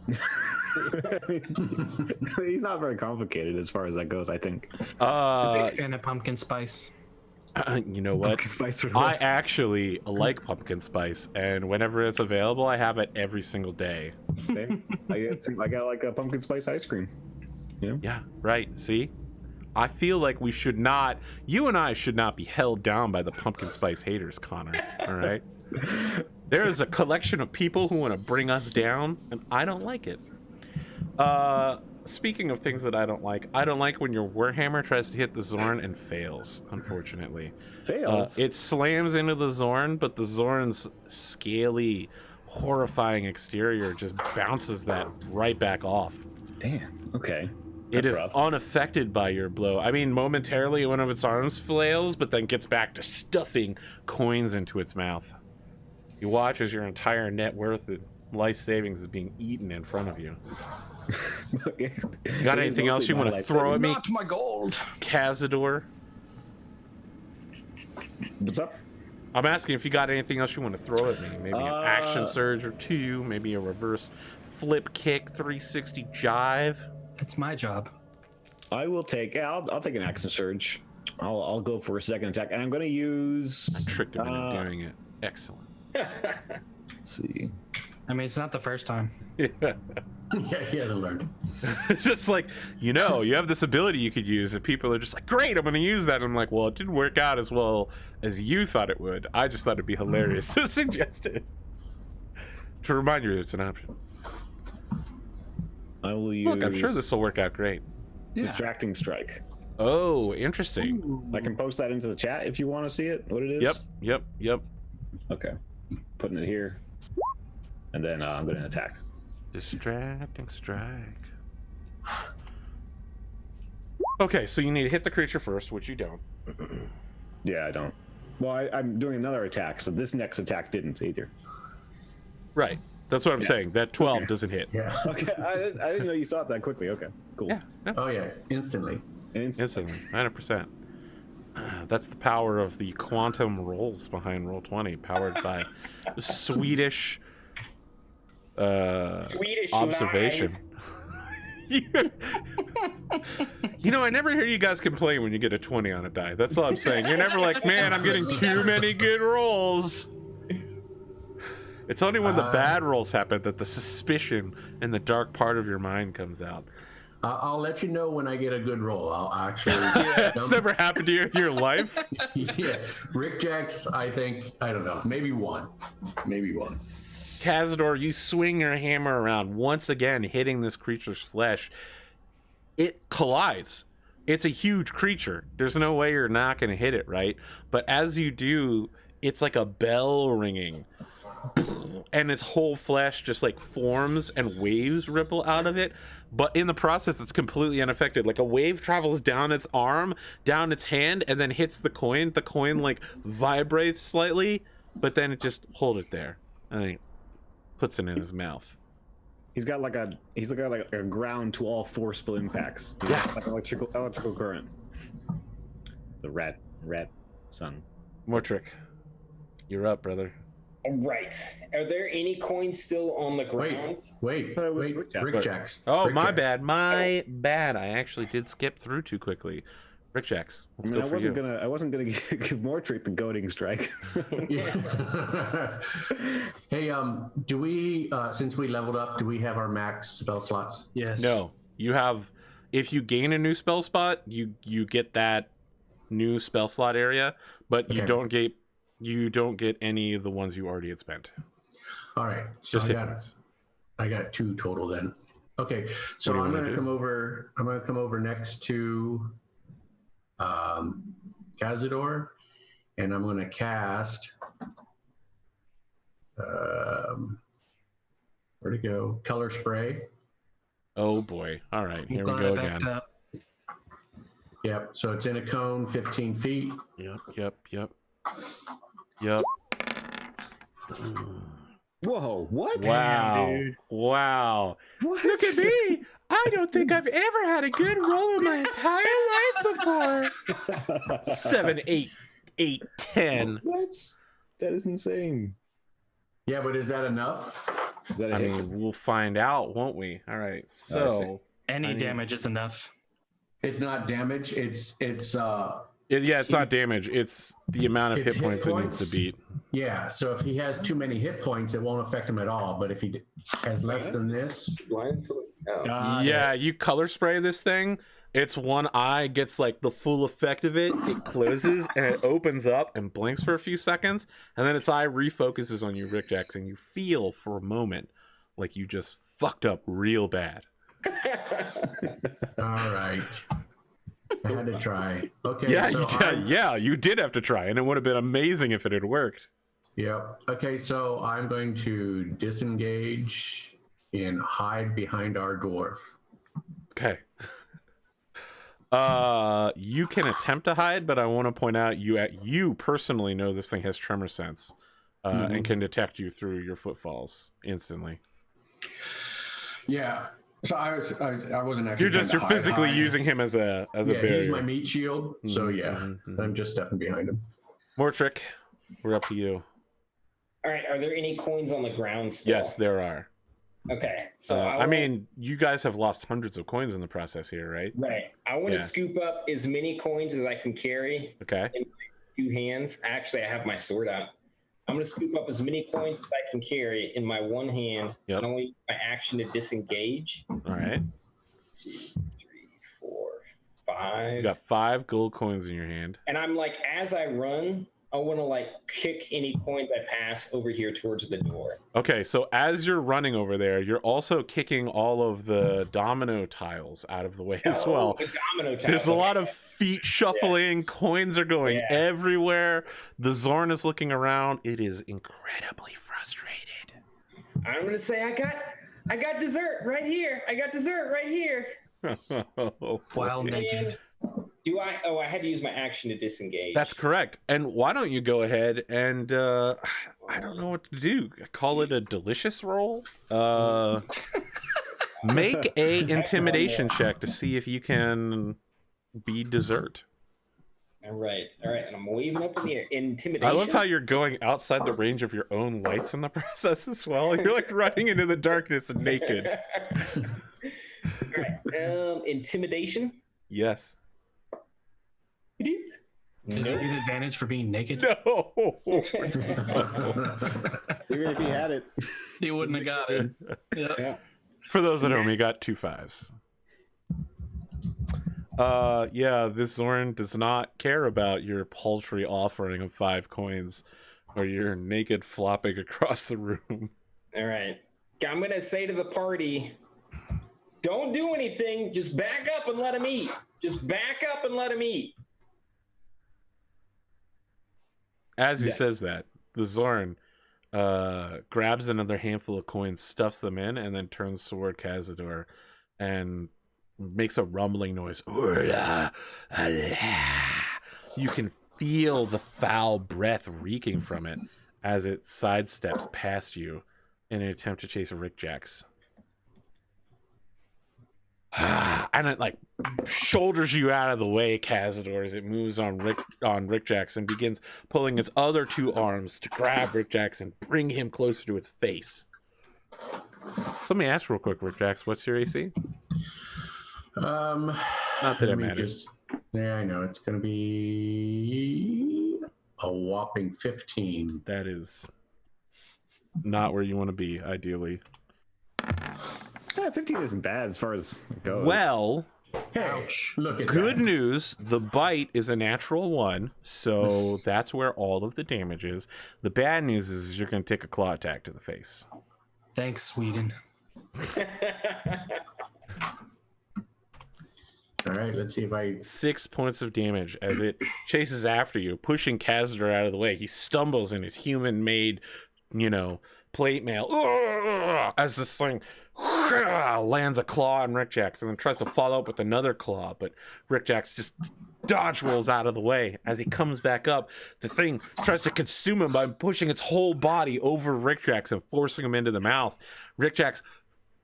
I mean, he's not very complicated as far as that goes, I think. Big fan of pumpkin spice. You know what? Pumpkin spice sort of- I actually like pumpkin spice, and whenever it's available, I have it every single day. Same. I got like a pumpkin spice ice cream. You know? Yeah, right. See? I feel like you and I should not be held down by the pumpkin spice haters, Connor. All right? There is a collection of people who want to bring us down, and I don't like it. Speaking of things that I don't like when your Warhammer tries to hit the Zorn and fails, unfortunately. Fails. It slams into the Zorn, but the Zorn's scaly, horrifying exterior just bounces that right back off. Damn. Okay. It That's is rough. unaffected by your blow. I mean, momentarily one of its arms flails, but then gets back to stuffing coins into its mouth. You watch as your entire net worth and life savings is being eaten in front of you. You got anything else you want to throw at me, Not my gold. Kazador? What's up? I'm asking if you got anything else you want to throw at me. Maybe an action surge or 2, maybe a reverse flip kick, 360 jive. It's my job. I'll take an action surge. I'll go for a second attack, and I'm going to use. I tricked him into doing it. Excellent. Let's see. I mean, it's not the first time. Yeah. Yeah, he hasn't learned. It's just like, you have this ability you could use, and people are just like, great, I'm going to use that. And I'm like, well, it didn't work out as well as you thought it would. I just thought it'd be hilarious to suggest it. To remind you it's an option. I will use. Look, I'm sure this will work out great. Distracting strike. Oh, interesting. Ooh. I can post that into the chat if you want to see it. What it is. Yep. Okay. Putting it here, and then I'm going to attack. Distracting strike. Okay, so you need to hit the creature first, which you don't. Yeah, I don't. Well, I'm doing another attack, so this next attack didn't either. Right. That's what I'm saying. That 12 Okay. doesn't hit. Yeah. Okay, I didn't know you saw it that quickly. Okay, cool. Yeah. No. Oh yeah, instantly. Instantly, 100%. That's the power of the quantum rolls behind Roll20, powered by Swedish Swedish observation. lies. I never hear you guys complain when you get a 20 on a die. That's all I'm saying. You're never like, man, I'm getting too many good rolls. It's only when the bad rolls happen that the suspicion and the dark part of your mind comes out. I'll let you know when I get a good roll. I'll actually. It's never happened to you in your life? Yeah, Rik-Jaxx. I think I don't know. Maybe one. Kazador, you swing your hammer around once again, hitting this creature's flesh. It collides. It's a huge creature. There's no way you're not going to hit it, right? But as you do, it's like a bell ringing. And its whole flesh just like forms and waves ripple out of it. But in the process, it's completely unaffected. Like a wave travels down its arm, down its hand, and then hits the coin. The coin like vibrates slightly, but then it just hold it there. And then he puts it in his mouth. He's got like a ground to all forceful impacts. Yeah. Like electrical current. The rat son. Mortrick, you're up, brother. Right. Are there any coins still on the ground? Wait. But it was Rik-Jaxx. Rik-Jaxx. Oh, my Rik-Jaxx. bad. I actually did skip through too quickly. Rik-Jaxx, let's go for you. I wasn't gonna give Mortrick the goading strike. Yeah. Hey, do we since we leveled up, do we have our max spell slots? Yes. No, you have. If you gain a new spell spot, you get that new spell slot area, but you Okay. don't get any of the ones you already had spent. All right. So Just hit points. I got 2 total then. Okay. So What do you I'm wanna going to do? come over. I'm going to come over next to Kazador, and I'm going to cast. Where'd it go? Color spray. Oh boy! All right, I'm here we glad go I backed again. up. Yep. So it's in a cone, 15 feet. Yep. Whoa! What? Wow! dude. Wow! What? Look at me! I don't think I've ever had a good roll in my entire life before. 7, 8, 10. That is insane. Yeah, but is that enough? Is that a I hit? mean, we'll find out, won't we? All right. I So Any I mean- damage is enough. It's not damage. It's it's not damage. It's the amount of It's hit points hit it needs points? to beat. yeah. So if he has too many hit points, it won't affect him at all. But if he has less than this, Yeah, you color spray this thing. Its one eye gets like the full effect of it. It closes and it opens up and blinks for a few seconds, and then its eye refocuses on you, Rik-Jaxx, and you feel for a moment like you just fucked up real bad. all right. I had to try. Okay. Yeah, so you did have to try, and it would have been amazing if it had worked. Yep. Okay, so I'm going to disengage and hide behind our dwarf. Okay. You can attempt to hide, but I want to point out you personally know this thing has tremor sense, and can detect you through your footfalls instantly. Yeah. So I wasn't actually. You're trying to physically hide. using him as a barrier. He's my meat shield. So yeah, Mhm. I'm just stepping behind him. Mortrick, we're up to you. All right. Are there any coins on the ground still? Yes, there are. Okay. So I mean, you guys have lost hundreds of coins in the process here, right? right. I want to Yeah. scoop up as many coins as I can carry Okay. in my 2 hands. Actually, I have my sword out. I'm going to scoop up as many coins as I can carry in my 1 hand. Yep. And I want to use my action to disengage. All right. 2, 3, 4, 5. You got 5 gold coins in your hand. And I'm like, as I run, I want to like kick any coins I pass over here towards the door. Okay, so as you're running over there, you're also kicking all of the domino tiles out of the way as well. The domino tiles. There's a lot of feet shuffling, coins are going Yeah. everywhere. The Zorn is looking around. It is incredibly frustrated. I'm gonna say I got dessert right here. I got dessert right here. While naked. Do I? Oh, I had to use my action to disengage. That's correct. And why don't you go ahead and I don't know what to do. Call it a delicious roll. Make a intimidation check to see if you can be dessert. all right. And I'm waving up in the air. Intimidation. I love how you're going outside the range of your own lights in the process as well. You're like running into the darkness naked. All right. Intimidation. Yes. Does he get an advantage for being naked? No. Even if he had it. He wouldn't have got it. Yep. For those at home, he got 2 5s. Yeah, this Zorn does not care about your paltry offering of 5 coins or your naked flopping across the room. All right. I'm gonna say to the party, don't do anything. Just back up and let him eat. Just back up and let him eat. As he says that, the Zorn grabs another handful of coins, stuffs them in, and then turns toward Kazador and makes a rumbling noise. You can feel the foul breath reeking from it as it sidesteps past you in an attempt to chase Rik-Jaxx. And it like shoulders you out of the way, Kazador, as it moves on Rik-Jaxx and begins pulling its other 2 arms to grab Rik-Jaxx and bring him closer to its face. So let me ask real quick, Rik-Jaxx, what's your AC? Not that it matters. Yeah, I know. It's going to be a whopping 15. That is not where you want to be, ideally. Yeah, 15 isn't bad as far as it goes. Well, Hey, Ouch. look at Good that. news, the bite is a natural 1, so that's where all of the damage is. The bad news is you're going to take a claw attack to the face. Thanks, Sweden. All right, let's see if I. 6 points of damage as it chases after you, pushing Kazador out of the way. He stumbles in his human-made, plate mail as this thing lands a claw on Rik-Jaxx and then tries to follow up with another claw, but Rik-Jaxx just dodge rolls out of the way. As he comes back up, the thing tries to consume him by pushing its whole body over Rik-Jaxx and forcing him into the mouth. Rik-Jaxx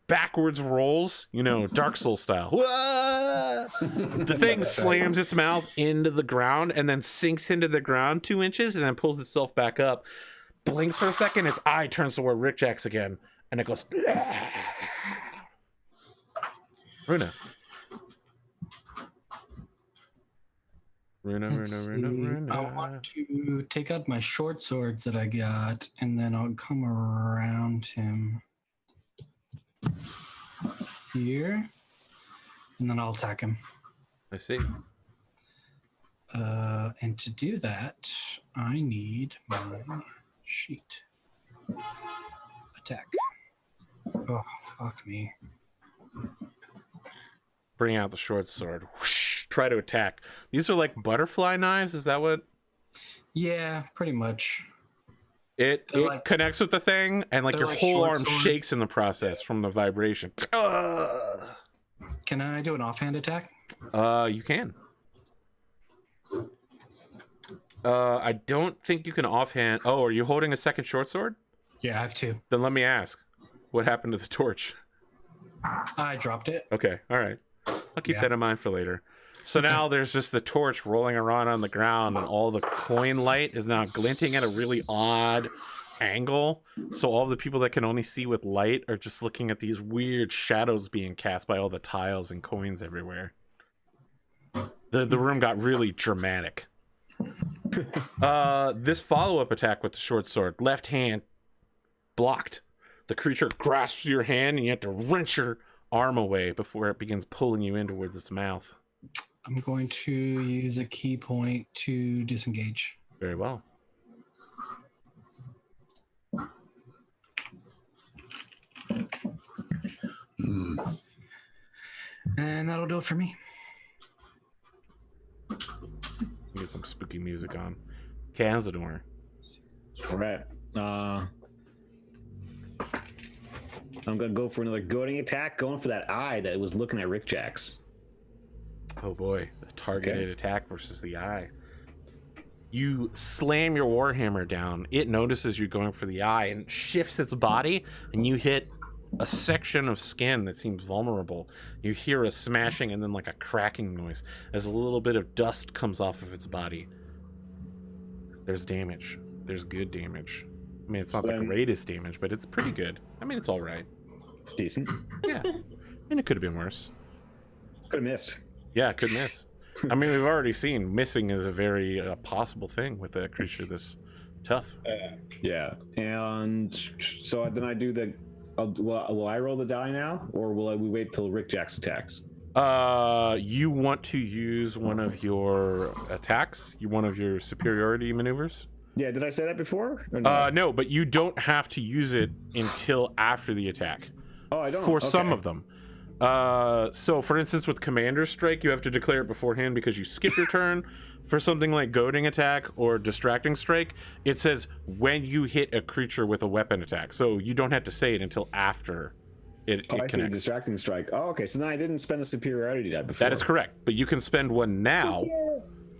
backwards rolls, Dark Souls style. The thing slams its mouth into the ground and then sinks into the ground 2 inches and then pulls itself back up. Blinks for a second, its eye turns toward Rik-Jaxx again, and it goes. Runa. I want to take out my short swords that I got, and then I'll come around him here, and then I'll attack him. I see. And to do that, I need my sheet. Attack. Oh, fuck me. Bring out the short sword. Whoosh, try to attack. These are like butterfly knives. Is that what? Yeah, pretty much. It like- connects with the thing, and like they're your like whole short arm swords. shakes in the process from the vibration. Can I do an offhand attack? You can. I don't think you can offhand. Oh, are you holding a second short sword? Yeah, I have two. Then let me ask, what happened to the torch? I dropped it. Okay, all right. I'll keep Yeah. that in mind for later. So now there's just the torch rolling around on the ground, and all the coin light is now glinting at a really odd angle. So all the people that can only see with light are just looking at these weird shadows being cast by all the tiles and coins everywhere. The room got really dramatic. This follow-up attack with the short sword, left hand blocked. The creature grasps your hand, and you have to wrench your arm away before it begins pulling you in towards its mouth. I'm going to use a key point to disengage. Very well. And that'll do it for me. Get some spooky music on. Kazador. All right. I'm gonna go for another goading attack, going for that eye that was looking at Rik-Jaxx. Oh boy, a targeted attack versus the eye. You slam your warhammer down. It notices you going for the eye and shifts its body, and you hit a section of skin that seems vulnerable. You hear a smashing and then like a cracking noise as a little bit of dust comes off of its body. There's damage. There's good damage. I mean, it's not the greatest damage, but it's pretty good. I mean, it's all right. It's decent. Yeah. And it could have been worse. Could have missed. Yeah, it could miss. I mean, we've already seen missing is a very possible thing with a creature this tough. Yeah. And so then I do the. Will I roll the die now, or will we wait till Rik-Jaxx attacks? You want to use one of your attacks? One of your superiority maneuvers? Yeah. Did I say that before? Or no? No, but you don't have to use it until after the attack. Oh, I don't. For some Okay. of them. So for instance, with Commander's Strike, you have to declare it beforehand because you skip your turn. For something like Goading Attack or Distracting Strike, it says when you hit a creature with a weapon attack. So you don't have to say it until after it I see. connects. Distracting strike. Oh, okay. So then I didn't spend a superiority die before. That is correct. But you can spend one now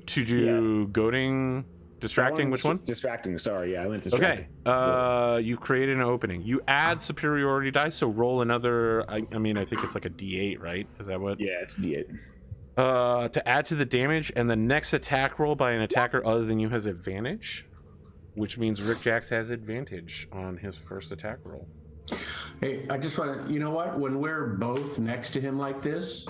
to do Goading, Distracting. Which one? Distracting. Sorry. Yeah, I went distracting. Okay. You've created an opening. You add superiority dice, so roll another. I mean, I think it's like a D8, right? Is that what? Yeah, it's D8. To add to the damage, and the next attack roll by an attacker other than you has advantage, which means Rik-Jaxx has advantage on his first attack roll. Hey, I just want to, you know what? When we're both next to him like this,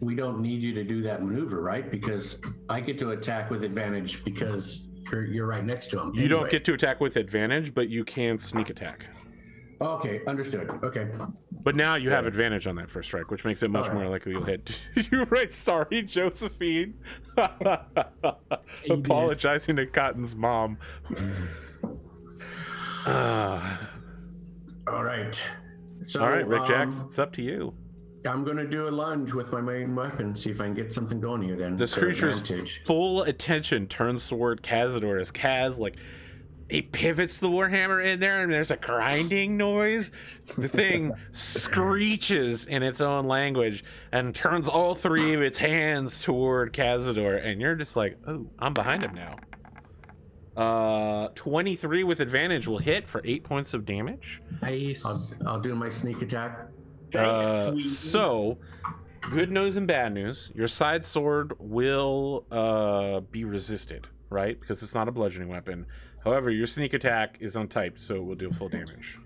we don't need you to do that maneuver, right? Because I get to attack with advantage because you're right next to him. You don't get to attack with advantage, but you can sneak attack. Okay, understood. Okay. But now you have advantage on that first strike, which makes it much more likely you'll hit. You're right. Sorry, Josephine. Apologizing to Cotton's mom. All right. So, All right, Rik-Jaxx, it's up to you. I'm going to do a lunge with my main weapon, see if I can get something going here then. This creature's full attention turns toward Kazador as Kaz, like, he pivots the Warhammer in there and there's a grinding noise. The thing screeches in its own language and turns all three of its hands toward Kazador, and you're just like, oh, I'm behind him now. 23 with advantage will hit for 8 points of damage. Nice. I'll do my sneak attack. So, good news and bad news. Your side sword will be resisted, right? Because it's not a bludgeoning weapon. However, your sneak attack is untyped, so it will do full damage.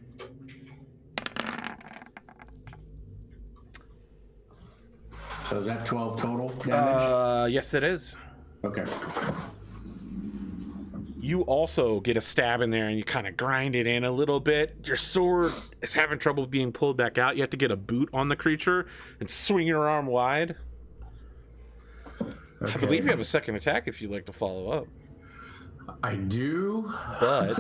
So is that 12 total damage? Yes, it is. Okay. You also get a stab in there and you kind of grind it in a little bit. Your sword is having trouble being pulled back out. You have to get a boot on the creature and swing your arm wide. Okay. I believe you have a second attack if you'd like to follow up. I do. But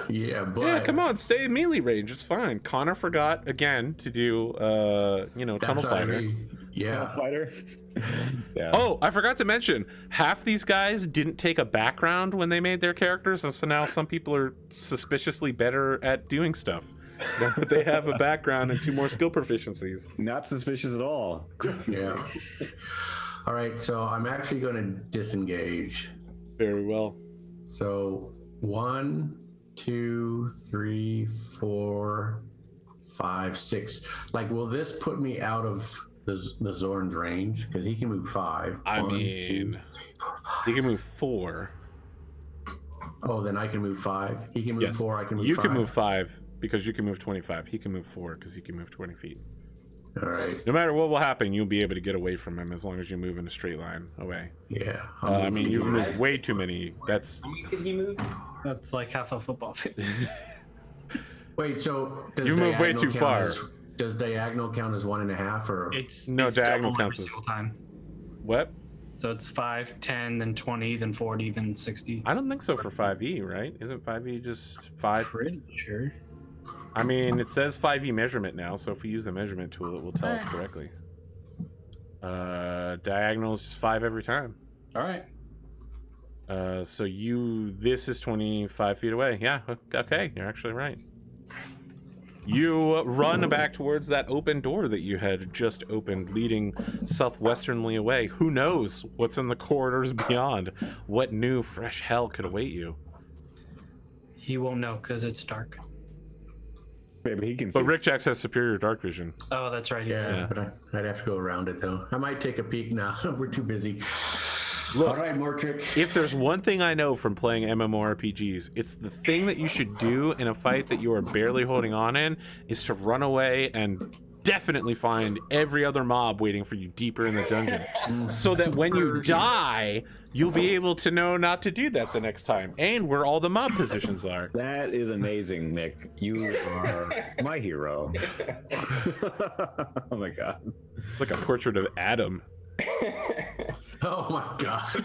yeah, come on, stay in melee range. It's fine. Connor forgot again to do tunnel fighter. Tunnel fighter. Yeah. Oh, I forgot to mention, half these guys didn't take a background when they made their characters, and so now some people are suspiciously better at doing stuff. They have a background and 2 more skill proficiencies. Not suspicious at all. Yeah. All right, so I'm actually going to disengage. Very well. So 1, 2, 3, 4, 5, 6. Like, will this put me out of the Zorn's range? Because he can move 5. I 1, mean, 2, 3, 4, 5. He can move 4. Oh, then I can move 5. He can move 4. I can move 5. You can move 5 because you can move 25. He can move 4 because he can move 20 feet. All right. No matter what will happen, you'll be able to get away from him as long as you move in a straight line away. Yeah. I mean, you've moved way too many. That's. How many did you move? That's like half a football field. Wait, so does You move way too far. Does diagonal count as 1.5 or? It's diagonal double counts every as single time. What? So it's 5, 10, then 20, then 40, then 60. I don't think so for 5e, right? Isn't 5e just 5? Pretty sure. I mean, it says 5e measurement now, so if we use the measurement tool, it will tell us correctly. Diagonal is just 5 every time. All right. So this is 25 feet away. Yeah, okay, you're actually right. You run back towards that open door that you had just opened, leading southwesternly away. Who knows what's in the corridors beyond? What new, fresh hell could await you? He won't know because it's dark. Maybe he can. But Rik-Jaxx has superior dark vision. Oh, that's right. Yeah, but I'd have to go around it though. I might take a peek now. We're too busy. Look, all right, Mortrick. If there's one thing I know from playing MMORPGs, it's the thing that you should do in a fight that you are barely holding on in is to run away and definitely find every other mob waiting for you deeper in the dungeon. So that when you die, you'll be able to know not to do that the next time, and where all the mob positions are. That is amazing, Nick. You are my hero. Oh my god. Like a portrait of Adam. Oh my god.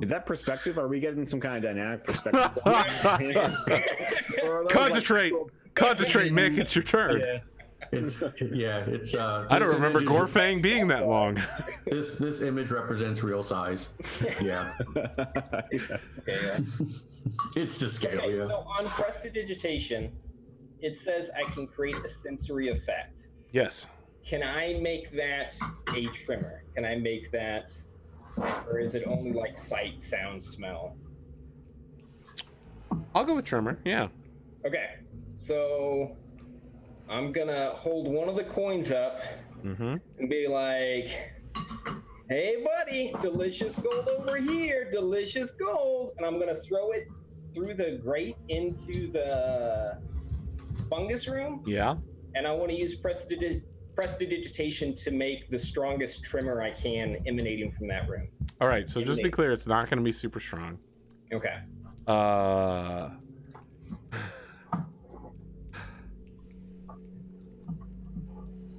Is that perspective? Are we getting some kind of dynamic perspective? Concentrate, Mick. It's your turn. Yeah. It's I don't remember Gorfang being that long. This image represents real size. Yeah. It's to scale. Okay, Yeah. so on prestidigitation, it says I can create a sensory effect. Yes. Can I make that a trimmer? Can I make that, or is it only like sight, sound, smell? I'll go with trimmer. Yeah. Okay, so I'm gonna hold one of the coins up and be like, "Hey, buddy, delicious gold over here, delicious gold," and I'm gonna throw it through the grate into the fungus room. Yeah. And I want to use prestidigitation to make the strongest trimmer I can emanating from that room. All right, so just be clear, it's not going to be super strong.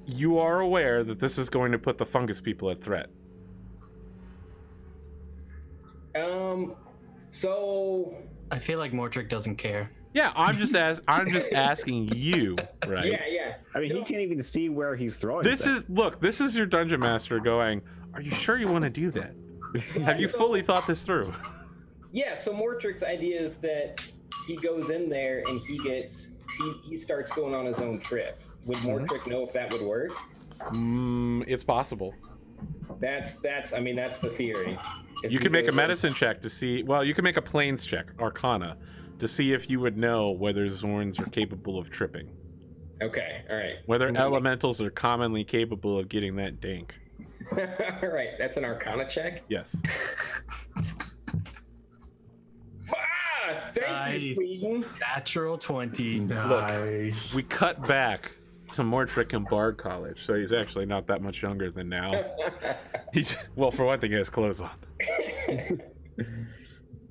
You are aware that this is going to put the fungus people at threat. So I feel like Mortrick doesn't care. Yeah, I'm just asking you, right? yeah. I mean, he can't even see where he's throwing. This is your dungeon master going, are you sure you want to do that? Have you fully thought this through? Yeah, so Mortrick's idea is that he goes in there and he starts going on his own trip. Would Mortrick know if that would work? It's possible. That's the theory. You can make a medicine check to see, well, you can make a planes check, Arcana, to see if you would know whether Zorns are capable of tripping. Okay, all right. Whether elementals are commonly capable of getting that dank. All right, that's an Arcana check. Yes. Thank you, Sweden. Natural 20. Nice. We cut back to Mortrick in Bard College, so he's actually not that much younger than now. Well, for one thing, he has clothes on.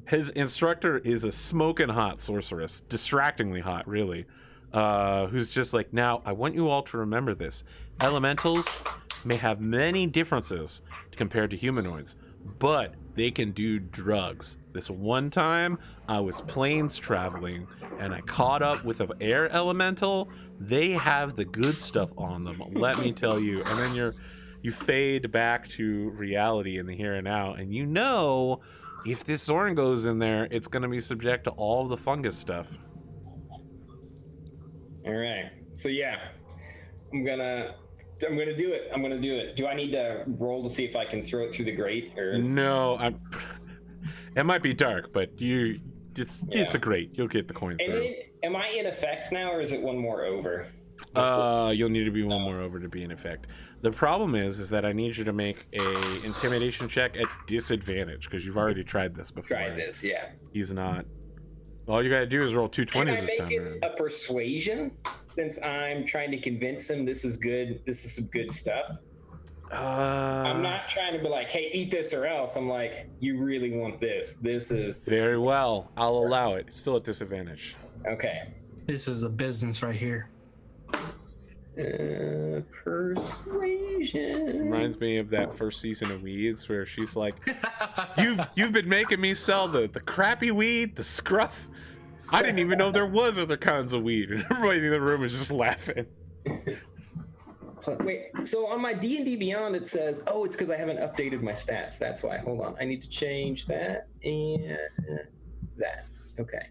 His instructor is a smoking hot sorceress, distractingly hot, really, who's just like, now, I want you all to remember this. Elementals may have many differences compared to humanoids, but they can do drugs. This one time, I was planes traveling, and I caught up with an air elemental. They have the good stuff on them, let me tell you. And then you fade back to reality in the here and now, and you know, if this Zorn goes in there, it's going to be subject to all of the fungus stuff. All right. So yeah, I'm gonna do it. I'm gonna do it. Do I need to roll to see if I can throw it through the grate, or no? It might be dark, but it's a grate. You'll get the coin through. Then, am I in effect now, or is it one more over? You'll need to be one more over to be in effect. The problem is that I need you to make a intimidation check at disadvantage because you've already tried this before. Yeah. He's not. All you gotta do is roll 2 20s this time. Can I make it a persuasion, since I'm trying to convince him this is good? This is some good stuff. I'm not trying to be like, hey, eat this or else. I'm like, you really want this? This is very well. I'll allow it. It's still at disadvantage. Okay. This is a business right here. Persuasion reminds me of that first season of Weeds where she's like, you've been making me sell the crappy weed, the scruff. I didn't even know there was other kinds of weed, and everybody in the room is just laughing. Wait, so on my D&D Beyond it says, oh, it's because I haven't updated my stats. That's why. Hold on, I need to change that and that. Okay.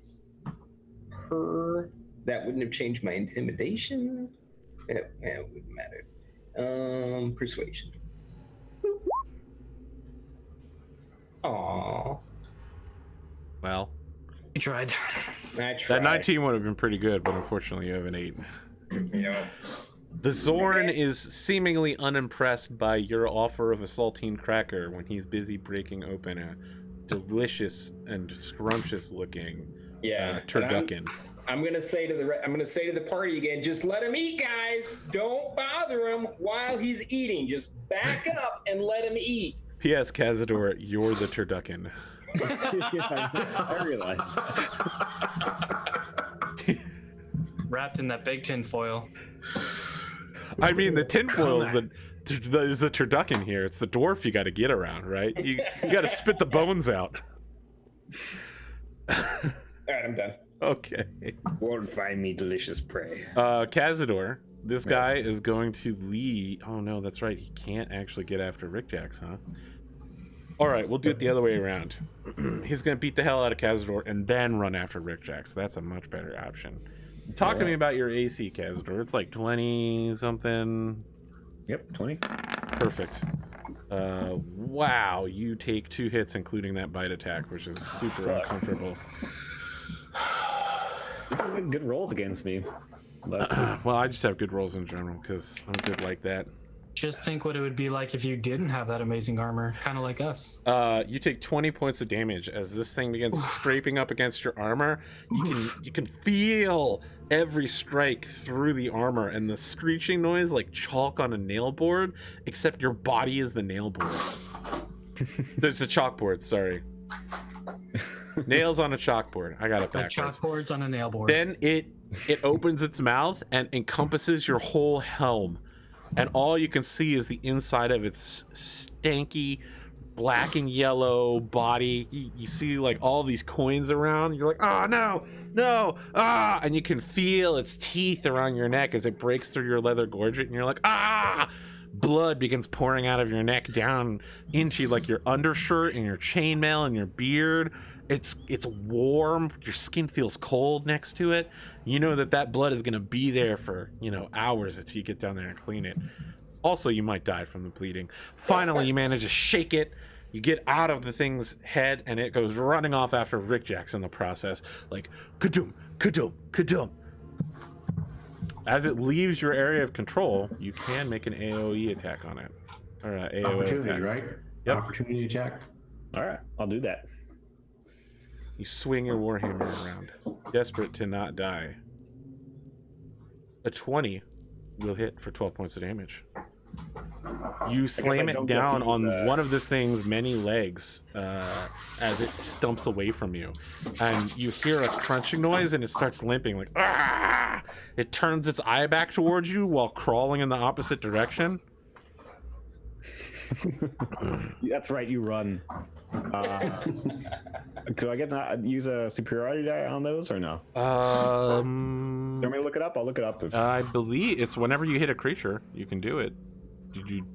That wouldn't have changed my intimidation. It wouldn't matter. Persuasion. Boop. Aww. Well, You tried. I tried. That 19 would have been pretty good, but unfortunately you have an 8. Yeah. The Zorn is seemingly unimpressed by your offer of a saltine cracker when he's busy breaking open a delicious and scrumptious looking turducken. I'm gonna say to the party again, just let him eat, guys. Don't bother him while he's eating. Just back up and let him eat. P.S. Kazador, you're the turducken. I realize. Wrapped in that big tin foil. I mean, the tinfoil is the turducken here. It's the dwarf you got to get around, right? You got to spit the bones out. All right, I'm done. Okay. Won't find me delicious prey. Kazador, this guy is going to lead. Oh no, that's right. He can't actually get after Rik-Jaxx, huh? All right, we'll do it the other way around. He's going to beat the hell out of Kazador and then run after Rik-Jaxx. That's a much better option. Talk to me about your AC, Kazador. It's like 20 something. Yep, 20. Perfect. Wow, you take 2 hits, including that bite attack, which is super uncomfortable. Good rolls against me. Well, I just have good rolls in general because I'm good like that. Just think what it would be like if you didn't have that amazing armor, kind of like us. You take 20 points of damage as this thing begins scraping up against your armor. You can feel every strike through the armor and the screeching noise like chalk on a nail board, except your body is the nail board. There's a chalkboard, sorry. Nails on a chalkboard. I got it backwards. Like chalkboards on a nail board. Then it opens its mouth and encompasses your whole helm. and all you can see is the inside of its stanky black and yellow body. You see like all these coins around. You're like, oh no, and you can feel its teeth around your neck as it breaks through your leather gorget, and you're like, blood begins pouring out of your neck down into like your undershirt and your chainmail and your beard. It's warm. Your skin feels cold next to it. You know that blood is gonna be there for hours until you get down there and clean it. Also, you might die from the bleeding. Finally, you manage to shake it. You get out of the thing's head, and it goes running off after Rik-Jaxx in the process, like kadoom, kadoom, kadoom. As it leaves your area of control, you can make an AOE attack on it, or AOE Opportunity, attack. right? Yep. Opportunity attack. All right, I'll do that. You swing your warhammer around, desperate to not die. A 20 will hit for 12 points of damage. You slam it down on one of this thing's many legs as it stumps away from you, and you hear a crunching noise, and it starts limping like ah! It turns its eye back towards you while crawling in the opposite direction. That's right, you run. Do I get to use a superiority die on those or no? Do you want me to look it up? I'll look it up. I believe it's whenever you hit a creature, you can do it.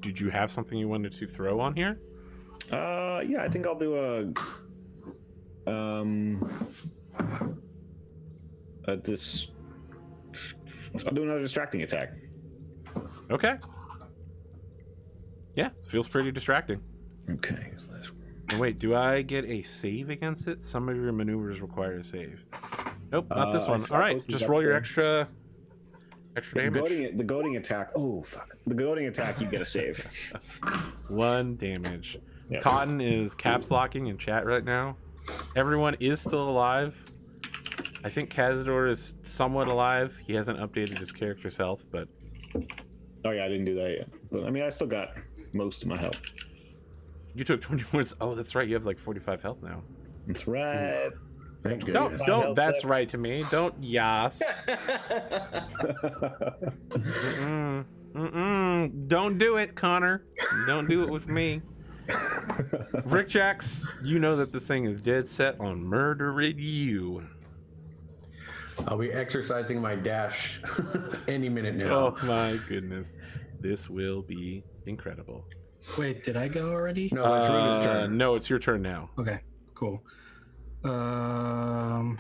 Did you have something you wanted to throw on here? Yeah, I think I'll do I'll do another distracting attack. Okay. Yeah, feels pretty distracting. Okay. And wait, do I get a save against it? Some of your maneuvers require a save. Nope, not this one. All right, just roll your extra damage. The goading attack. Oh fuck! The goading attack, you get a save. 1 damage. Yep. Cotton is caps locking in chat right now. Everyone is still alive. I think Kazador is somewhat alive. He hasn't updated his character's health, but Oh yeah, I didn't do that yet. But I mean, I still got most of my health. you took 20 points. Oh, that's right. You have like 45 health now. That's right. Thank goodness. Don't. That's right to me. Don't yas. Don't do it, Connor. Don't do it with me. Rik-Jaxx, you know that this thing is dead set on murdering you. I'll be exercising my dash any minute now. Oh my goodness. This will be incredible. Wait, did I go already? No, it's Runa's turn. No, it's your turn now. Okay, cool. Going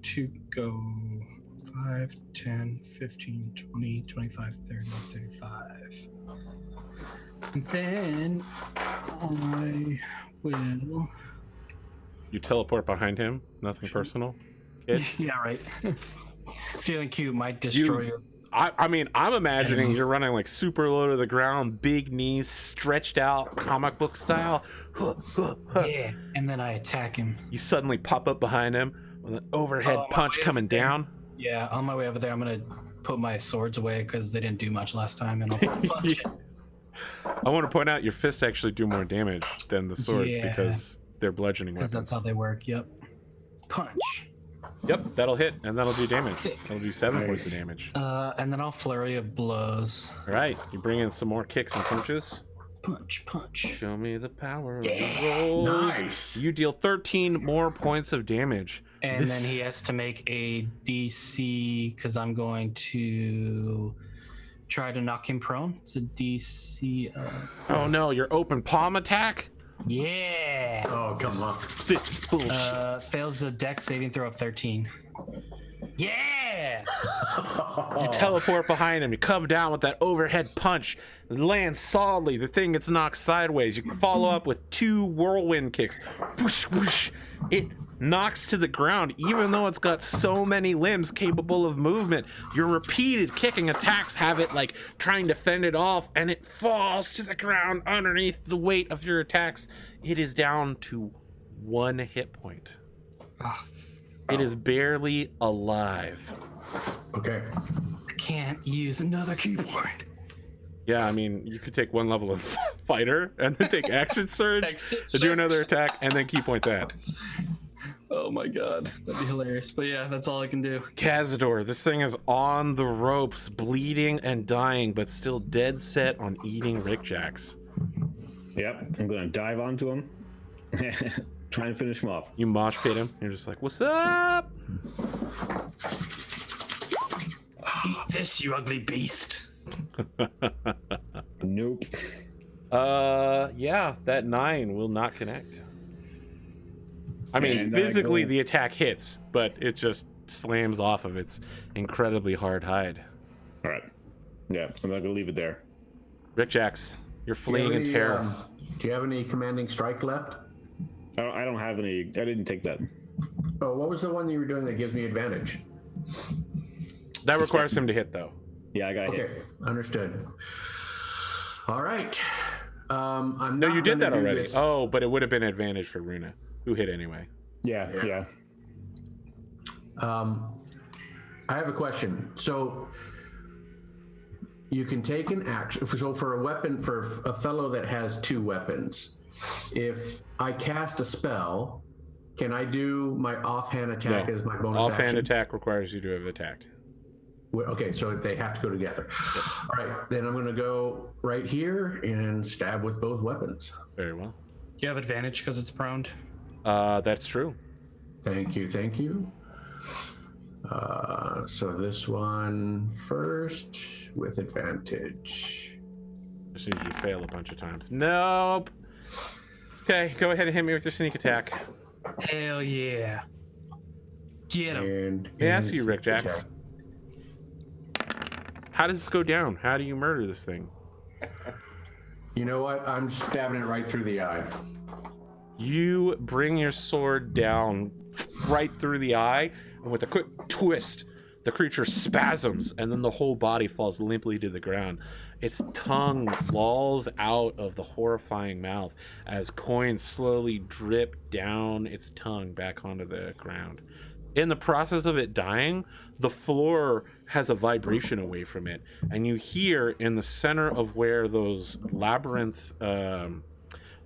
to go 5, 10, 15, 20, 25, 30, 35. And then I will... You teleport behind him? Nothing personal? Kid? Yeah, right. Feeling cute might destroy you. I mean, I'm imagining you're running like super low to the ground, big knees, stretched out, comic book style. Yeah, and then I attack him. You suddenly pop up behind him with an overhead punch coming down. Yeah, on my way over there, I'm going to put my swords away because they didn't do much last time, and I'll punch it. I want to point out your fists actually do more damage than the swords because they're bludgeoning weapons. Because that's how they work, yep. Punch. Yep, that'll hit, and that'll do damage. That'll do 7 points of damage. And then I'll flurry of blows. All right, you bring in some more kicks and punches. Punch, punch. Show me the power of the rolls. Nice. You deal 13 more points of damage. And then he has to make a DC, because I'm going to try to knock him prone. It's a DC. Oh no, your open palm attack? Yeah. Oh, come on. This is bullshit. Fails a dex saving throw of 13. Yeah. You teleport behind him. You come down with that overhead punch. Land solidly. The thing gets knocked sideways. You can follow up with 2 whirlwind kicks. Whoosh, whoosh. It knocks to the ground, even though it's got so many limbs capable of movement. Your repeated kicking attacks have it like trying to fend it off, and it falls to the ground underneath the weight of your attacks. It is down to 1 hit point. It is barely alive. Okay. I can't use another keyboard. Yeah, I mean, you could take 1 level of fighter and then take action surge to do another attack and then key point that. Oh my god, that'd be hilarious. But yeah, that's all I can do. Kazador, this thing is on the ropes, bleeding and dying, but still dead set on eating Rik-Jaxx. Yep, I'm gonna dive onto him, try and finish him off. You mosh pit him. You're just like, "What's up?" Eat this, you ugly beast. Nope. Yeah, that 9 will not connect. I mean, And, physically go- the attack hits, but it just slams off of its incredibly hard hide. All right. Yeah, I'm not gonna leave it there. Rik-Jaxx, you're fleeing in Do you terror. have do you have any commanding strike left? I don't have any. I didn't take that. Oh, what was the one you were doing that gives me advantage? That requires him to hit, though. Yeah, I got hit. Okay, understood. All right. I'm No, not you did gonna that do already. this- Oh, but it would have been advantage for Runa, who hit anyway. Yeah, yeah. I have a question. So you can take an action. So for a weapon, for a fellow that has 2 weapons, if I cast a spell, can I do my offhand attack No. as my bonus Offhand action? attack requires you to have attacked. Okay, so they have to go together. All right, then I'm going to go right here and stab with both weapons. Very well. You have advantage because it's prone. That's true. Thank you, thank you. So this one first with advantage. As soon as you fail a bunch of times. Nope. Okay, go ahead and hit me with your sneak attack. Hell yeah. Get him. And May I ask you, his Rik-Jaxx? attack. How does this go down? How do you murder this thing? You know what? I'm stabbing it right through the eye. You bring your sword down right through the eye, and with a quick twist, the creature spasms, and then the whole body falls limply to the ground. Its tongue lolls out of the horrifying mouth as coins slowly drip down its tongue back onto the ground. In the process of it dying, the floor has a vibration away from it, and you hear in the center of where those labyrinth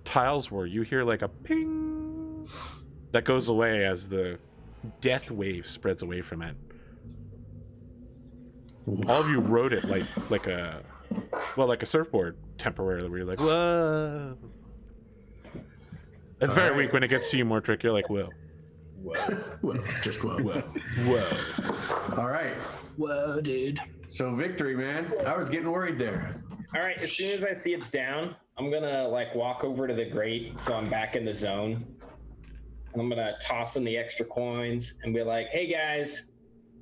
tiles were, you hear like a ping that goes away as the death wave spreads away from it. All of you rode it like a surfboard temporarily, where you're like, whoa. It's very weak when it gets to you, Mortrick. You're like, whoa. Whoa, just whoa. Whoa. All right. Whoa, dude. So victory, man. I was getting worried there. All right, as soon as I see it's down, I'm gonna like walk over to the grate so I'm back in the zone. And I'm gonna toss in the extra coins and be like, hey guys,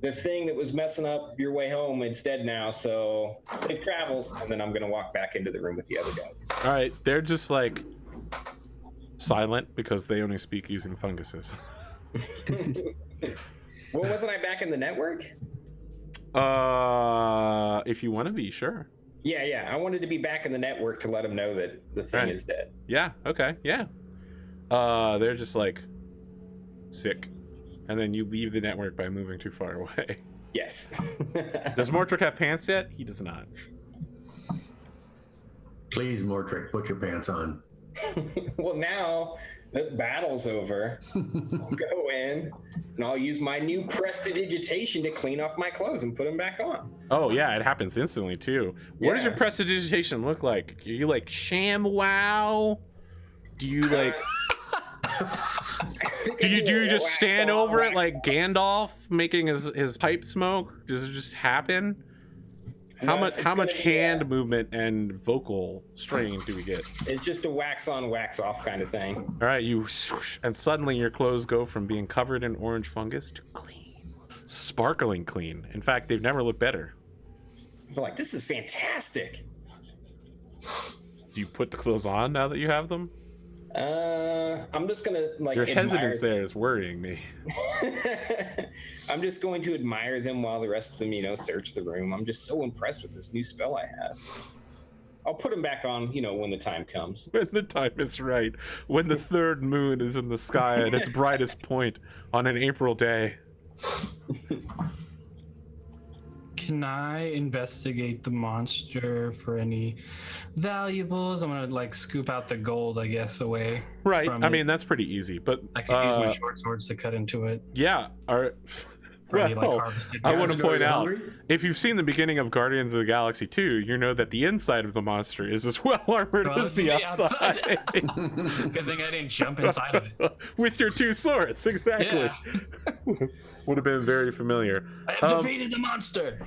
the thing that was messing up your way home, it's dead now, so safe travels. And then I'm gonna walk back into the room with the other guys. All right, they're just like silent because they only speak using funguses. Well, wasn't I back in the network? If you want to be, sure. Yeah. I wanted to be back in the network to let them know that the thing Right. is dead. Yeah, okay, yeah. They're just like sick. And then you leave the network by moving too far away. Yes. Does Mortrick have pants yet? He does not. Please, Mortrick, put your pants on. Well, now that battle's over, I'll go in and I'll use my new prestidigitation to clean off my clothes and put them back on. Oh yeah, it happens instantly too. What does your Yeah. prestidigitation look like? Are you like sham wow? Do you like do you just Wax stand on, over it wax like off. Gandalf making his pipe smoke? Does it just happen? How No, much it's how much gonna be, hand movement and vocal strain do we get? It's just a wax on, wax off kind of thing. All right, you swoosh, and suddenly your clothes go from being covered in orange fungus to clean, sparkling clean. In fact, they've never looked better. I'm like, this is fantastic. Do you put the clothes on now that you have them? I'm just gonna like Your admire hesitance there is worrying me. I'm just going to admire them while the rest of them, search the room. I'm just so impressed with this new spell I have. I'll put them back on, when the time comes. When the time is right, when the third moon is in the sky at its brightest point on an April day. Can I investigate the monster for any valuables? I'm gonna like scoop out the gold, I guess, away. Right. From I it. mean, that's pretty easy. But I could use my short swords to cut into it. yeah. For any, like, Well, harvested I want to gold. point out, hungry? if you've seen the beginning of Guardians of the Galaxy 2, you know that the inside of the monster is as well armored Well, as the outside. Good thing I didn't jump inside of it. With your two swords, exactly. Yeah. Would have been very familiar. I have defeated the monster.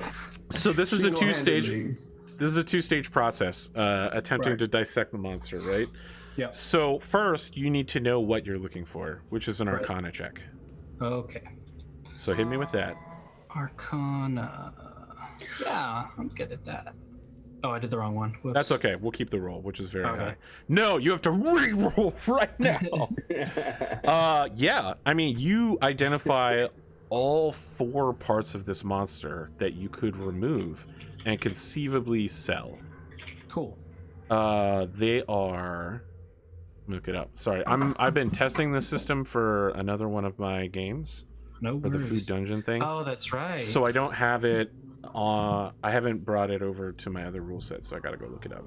So this is a two-stage. Single-handedly. This is a two-stage process, attempting Right. to dissect the monster, right? Yeah. So first, you need to know what you're looking for, which is an Right. Arcana check. Okay. So hit me with that. Arcana. Yeah, I'm good at that. Oh, I did the wrong one. Whoops. That's okay. We'll keep the roll, which is very Okay. high. No, you have to re-roll right now. Yeah. I mean, you identify all 4 parts of this monster that you could remove and conceivably sell. Cool. They are. Look it up. Sorry, I've been testing this system for another one of my games No for the food worries. dungeon thing. Oh, that's right. So I don't have it. I haven't brought it over to my other rule set, so I gotta go look it up.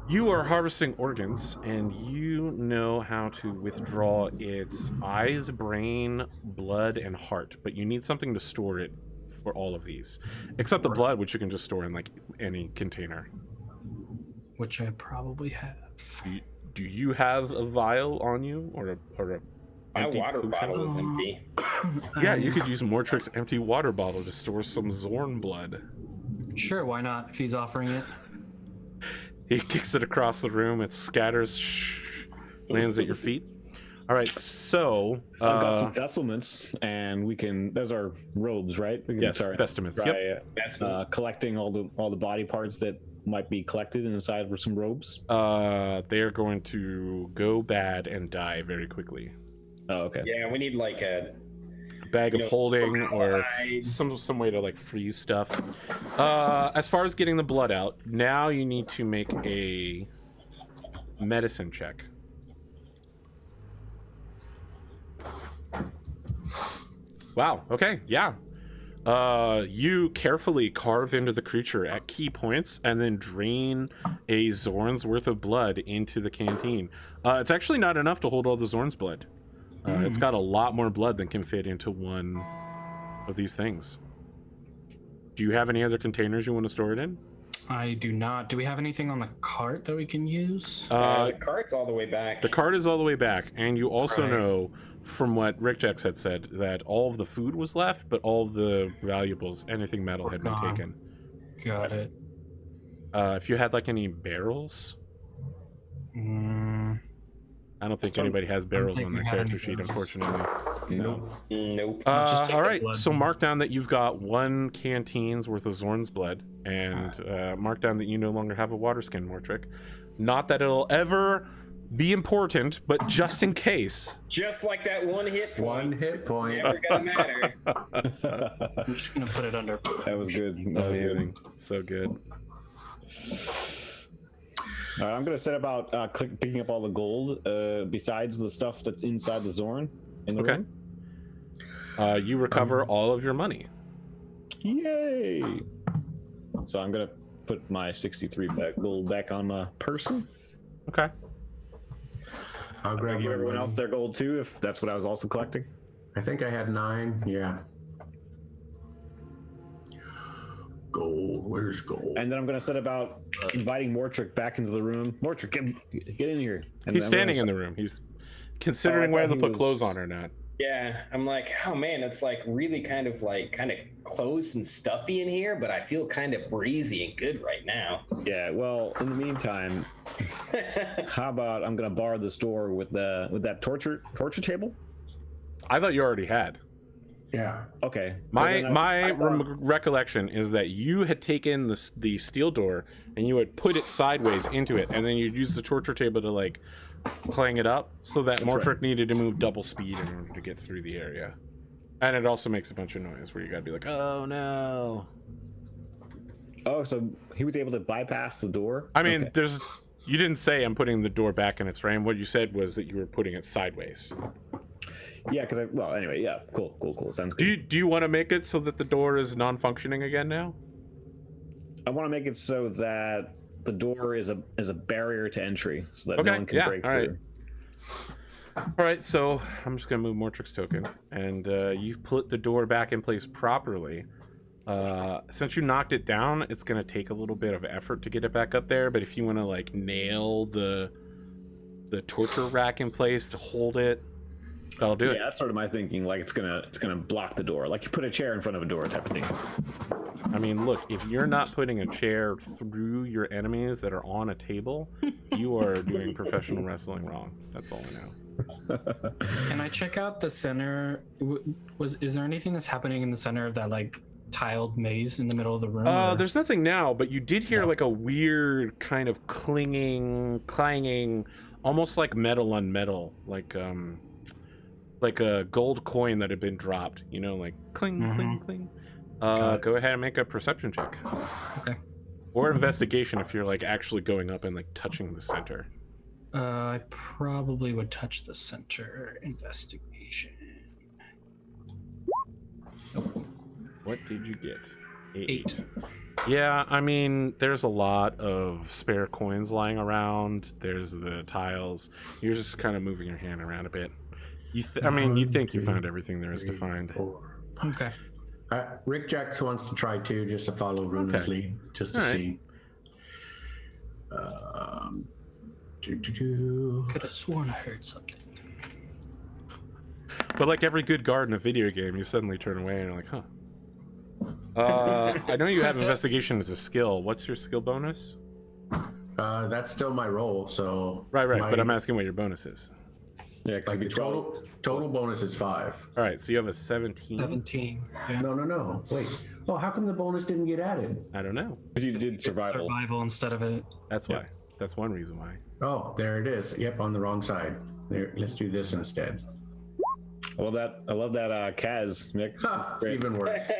You are harvesting organs, and you know how to withdraw its eyes, brain, blood, and heart, but you need something to store it for all of these, except the blood, which you can just store in like any container. Which I probably have. Do you have a vial on you, or a My empty water potion? bottle is empty. Yeah, you could use Mortrick's empty water bottle to store some Zorn blood. Sure, why not? If he's offering it. He kicks it across the room. It scatters, lands at your feet. All right, so I've got some vestments, and we can. Those are robes, right? We can yes, start vestments. by, Yep. collecting all the body parts that might be collected inside for some robes. They are going to go bad and die very quickly. Oh, okay. Yeah, we need like a Bag of holding or formaldehyde. some way to like freeze stuff. As far as getting the blood out, now you need to make a medicine check. Wow. Okay. Yeah. You carefully carve into the creature at key points and then drain a Zorn's worth of blood into the canteen. It's actually not enough to hold all the Zorn's blood. It's got a lot more blood than can fit into one of these things. Do you have any other containers you want to store it in? I do not. Do we have anything on the cart that we can use? The cart's all the way back. The cart is all the way back, and you also Right. know from what Rik-Jaxx had said that all of the food was left, but all of the valuables, anything metal, Were had been gone. taken. Got it. If you had like any barrels, I don't think anybody has barrels think on we their have character any sheet, barrels. unfortunately. No. Nope. just take All the right, blood. so mark down that you've got 1 canteen's worth of Zorn's blood, and mark down that you no longer have a water skin, Mortrick. Not that it'll ever be important, but just in case. Just like that one hit point. One hit point. Never gonna matter. I'm just gonna put it under. That was good. That was good. Amazing. So good. I'm gonna set about picking up all the gold besides the stuff that's inside the Zorn. In the Okay. room. You recover all of your money. Yay! So I'm gonna put my 63 gold back on my person. Okay. I'll grab Give my everyone money. else their gold too, if that's what I was also collecting. I think I had 9. Yeah. Gold. Where's gold? And then I'm gonna set about inviting Mortrick back into the room. Mortrick, get in here. And He's standing in the room. He's considering Oh, I whether thought to he put was- clothes on or not. Yeah, I'm like, oh man, it's like really kind of close and stuffy in here, but I feel kind of breezy and good right now. Yeah. Well, in the meantime, how about I'm gonna bar the store with that torture table? I thought you already had. Yeah. Okay. My Well, then I thought- recollection is that you had taken the steel door and you had put it sideways into it, and then you'd use the torture table to like clang it up, so that Mortrick needed to move double speed in order to get through the area. And it also makes a bunch of noise where you gotta be like, oh no. Oh, so he was able to bypass the door. I mean, Okay. you didn't say I'm putting the door back in its frame. What you said was that you were putting it sideways. Yeah, because anyway, yeah, cool. Sounds good. Do you want to make it so that the door is non-functioning again now? I want to make it so that the door is a barrier to entry, so that Okay, no one can yeah, break all through. right. All right, so I'm just gonna move Mortrick's token, and you've put the door back in place properly. Since you knocked it down, it's gonna take a little bit of effort to get it back up there. But if you want to like nail the torture rack in place to hold it, that'll do it. Yeah, that's sort of my thinking. Like it's gonna block the door. Like you put a chair in front of a door type of thing. I mean, look, if you're not putting a chair through your enemies that are on a table, you are doing professional wrestling wrong. That's all I know. Can I check out the center? Is there anything that's happening in the center of that like tiled maze in the middle of the room? There's nothing now, but you did hear like a weird kind of clanging, almost like metal on metal, like a gold coin that had been dropped. You know, like cling, cling, cling. Go ahead and make a perception check. Okay. Or investigation if you're like actually going up and like touching the center. I probably would touch the center. Investigation. What did you get? 8. Yeah, I mean, there's a lot of spare coins lying around. There's the tiles. You're just kind of moving your hand around a bit. You think you found everything there is to find. Okay. Rik-Jaxx wants to try too, just to follow Runa's lead, just to see. Could have sworn I heard something. But like every good guard in a video game, you suddenly turn away and you're like, huh. I know you have investigation as a skill. What's your skill bonus? That's still my roll, so... Right, but I'm asking what your bonus is. Yeah, like the total bonus is 5. All right, so you have a 17. 17. Yeah. No. Wait. Oh, how come the bonus didn't get added? I don't know. Because you did survival. Survival instead of it. That's why. That's one reason why. Oh, there it is. Yep, on the wrong side. There, let's do this instead. I love that Kaz, Mick. It's even worse.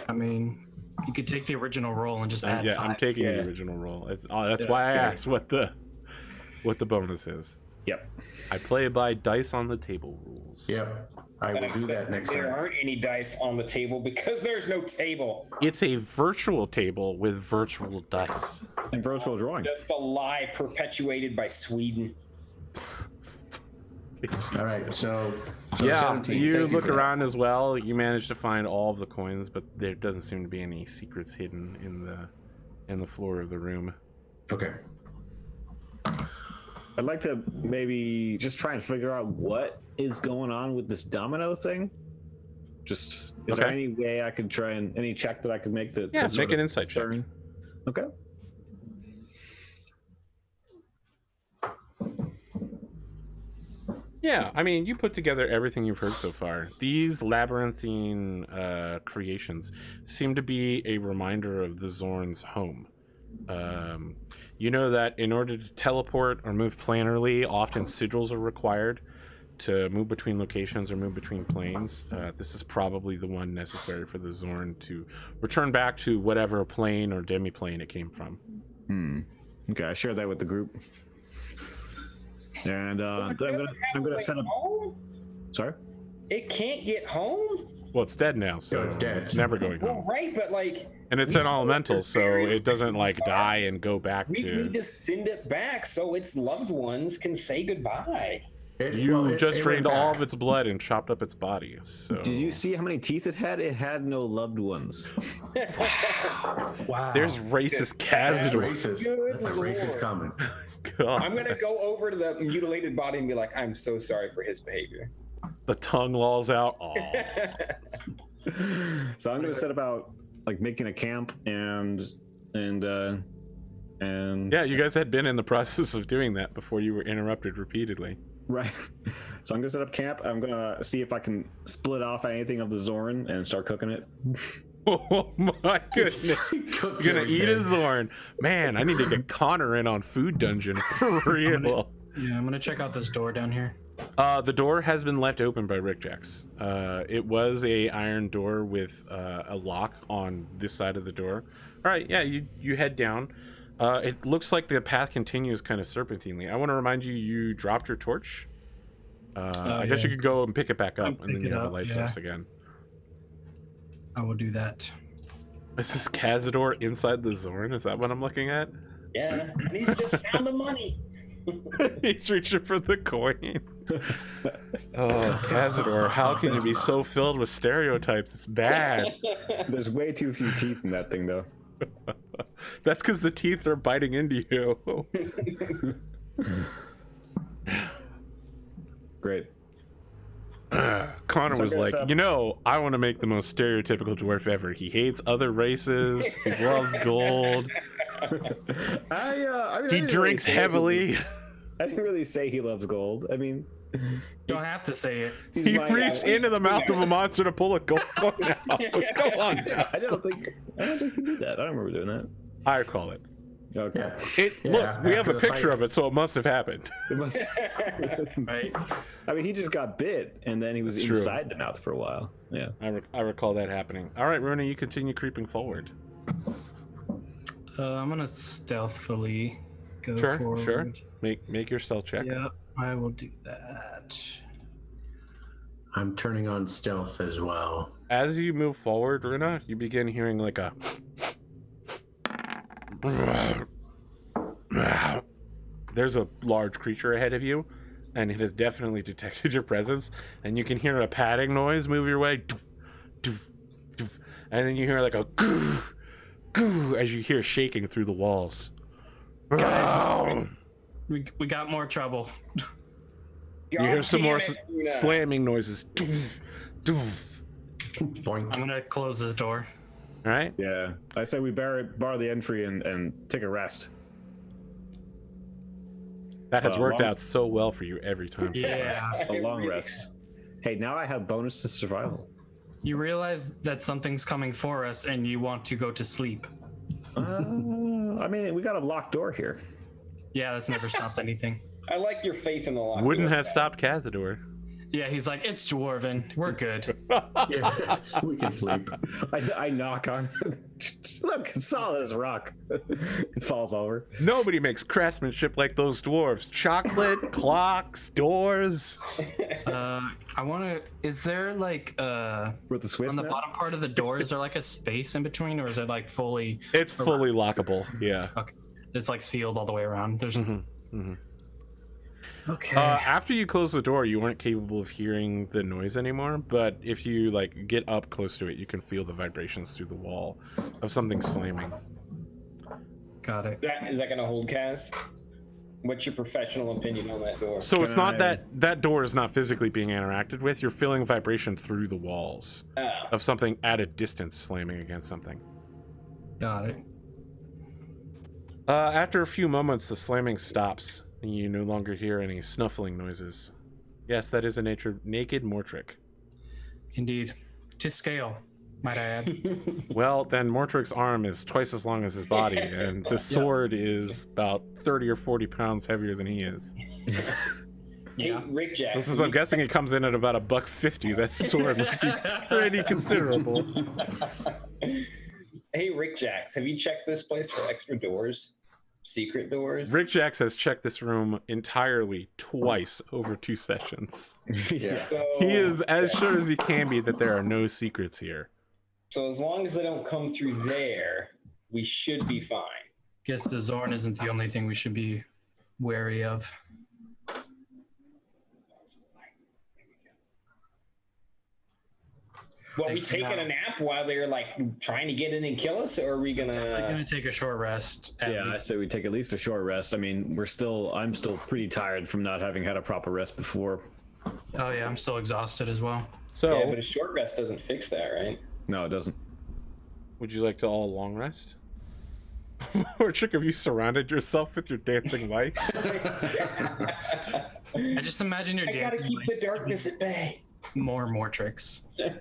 I mean, you could take the original roll and just add 5. I'm taking the original roll. That's why I asked what the bonus is. Yep. I play by dice on the table rules. Yep. I will do that next time. There aren't any dice on the table because there's no table. It's a virtual table with virtual dice. And virtual drawing. Just a lie perpetuated by Sweden. All right, so yeah, 17. you look for around as well. You manage to find all of the coins, but there doesn't seem to be any secrets hidden in the floor of the room. Okay. I'd like to maybe just try and figure out what is going on with this domino thing. Just is there any way I could try and any check that I could make that? Yeah, make an insight check. Okay. Yeah, I mean, you put together everything you've heard so far. These labyrinthine creations seem to be a reminder of the Zorn's home. You know that in order to teleport or move planarly, often sigils are required to move between locations or move between planes. This is probably the one necessary for the Zorn to return back to whatever plane or demi-plane it came from. Okay, I shared that with the group. And I'm gonna set up. Home? Sorry. It can't get home. Well, it's dead now, so it's dead. It's never going Well, home. right, but like, And it's an elemental, so it doesn't like die and go back we to. need to send it back so its loved ones can say goodbye. You just it drained went all back. of its blood and chopped up its body. So Did you see how many teeth it had? It had no loved ones. Wow. there's racist That's Kazador. racist. Good That's a racist Lord. comment. God. I'm gonna go over to the mutilated body and be like, I'm so sorry for his behavior. The tongue lolls out. Aw. So I'm gonna set about like making a camp and Yeah, you guys had been in the process of doing that before you were interrupted repeatedly. right. So I'm gonna set up camp. I'm gonna see if I can split off anything of the Zorn and start cooking it. Oh my goodness. You're gonna eat a Zorn. Man, I need to get Connor in on Food Dungeon for real. I'm gonna check out this door down here. The door has been left open by Rik-Jaxx. It was a iron door with a lock on this side of the door. All right, yeah, you head down. It looks like the path continues kind of serpentinely. I want to remind you, you dropped your torch. I guess you could go and pick it back up, and then you have a light yeah. source again. I will do that. Is this Kazador inside the Zorn? Is that what I'm looking at? Yeah, and he's just found the money. He's reaching for the coin. Oh, Kazador, how can you be so filled with stereotypes? It's bad. There's way too few teeth in that thing, though. That's because the teeth are biting into you. Great. Connor So was I guess, like, I want to make the most stereotypical dwarf ever. He hates other races. He loves gold. I mean, He drinks heavily. I didn't really say he loves gold. I mean, Don't have to say it. He reached into the mouth of a monster to pull a gold coin out. Come on now. I don't think he did that. I don't remember doing that. I recall it. Okay. Look, we have a after the picture fight. of it, so it must have happened. It must, Right? I mean, he just got bit, and then he was It's true. inside the mouth for a while. Yeah. I recall that happening. All right, Runa, you continue creeping forward. I'm gonna stealthily go Sure, forward. sure. Make your stealth check. Yeah, I will do that. I'm turning on stealth as well. As you move forward, Runa, you begin hearing like a. There's a large creature ahead of you, and it has definitely detected your presence. And you can hear a padding noise move your way, doof, doof, doof, and then you hear like a goo, goo, as you hear shaking through the walls. Guys, we got more trouble. You hear some more slamming noises. Doof, doof. Boink. I'm gonna close this door. All right. Yeah. I say we bar the entry and take a rest. That has worked long- out so well for you every time. so far. Yeah. A long rest. Hey, now I have bonus to survival. You realize that something's coming for us, and you want to go to sleep. I mean, we got a locked door here. Yeah, that's never stopped anything. I like your faith in the lock. Wouldn't have stopped Kazador. Yeah, he's like, it's dwarven. We're good. Yeah, we can sleep. I knock on. Look, it's solid as a rock. It falls over. Nobody makes craftsmanship like those dwarves. Chocolate, clocks, doors. I want to. Is there like With the switch on the now? bottom part of the door? Is there like a space in between, or is it like fully? It's fully lockable. Yeah. Okay, it's like sealed all the way around. There's. Okay. After you close the door, you weren't capable of hearing the noise anymore. But if you like get up close to it, you can feel the vibrations through the wall of something slamming. Got it. Is that going to hold, Kaz? What's your professional opinion on that door? So it's not I- that door is not physically being interacted with. You're feeling vibration through the walls Oh. of something at a distance slamming against something. Got it. After a few moments, the slamming stops, and you no longer hear any snuffling noises. Yes, that is a naked Mortrick. Indeed. To scale, might I add. Well, then Mortrick's arm is twice as long as his body, and the sword is about 30 or 40 pounds heavier than he is. Hey, Rik-Jaxx. So since I'm guessing it comes in at about $150, that sword must be pretty considerable. Hey, Rik-Jaxx, have you checked this place for extra doors? Secret doors? Rik-Jaxx has checked this room entirely twice over 2 sessions. Yeah. So, He is as sure as he can be that there are no secrets here. So as long as they don't come through there, we should be fine. Guess the Zorn isn't the only thing we should be wary of. Well, we Thanks for taking that. a nap while they're like trying to get in and kill us, or are we I'm gonna? gonna take a short rest. at Yeah, I least. say we take at least a short rest. I mean, I'm still pretty tired from not having had a proper rest before. Oh yeah, I'm still exhausted as well. So, Yeah, but a short rest doesn't fix that, right? No, it doesn't. would you like to all long rest? Mortrick, have you surrounded yourself with your dancing lights? I just imagine your I gotta dancing keep like the darkness at bay. more tricks. Yeah,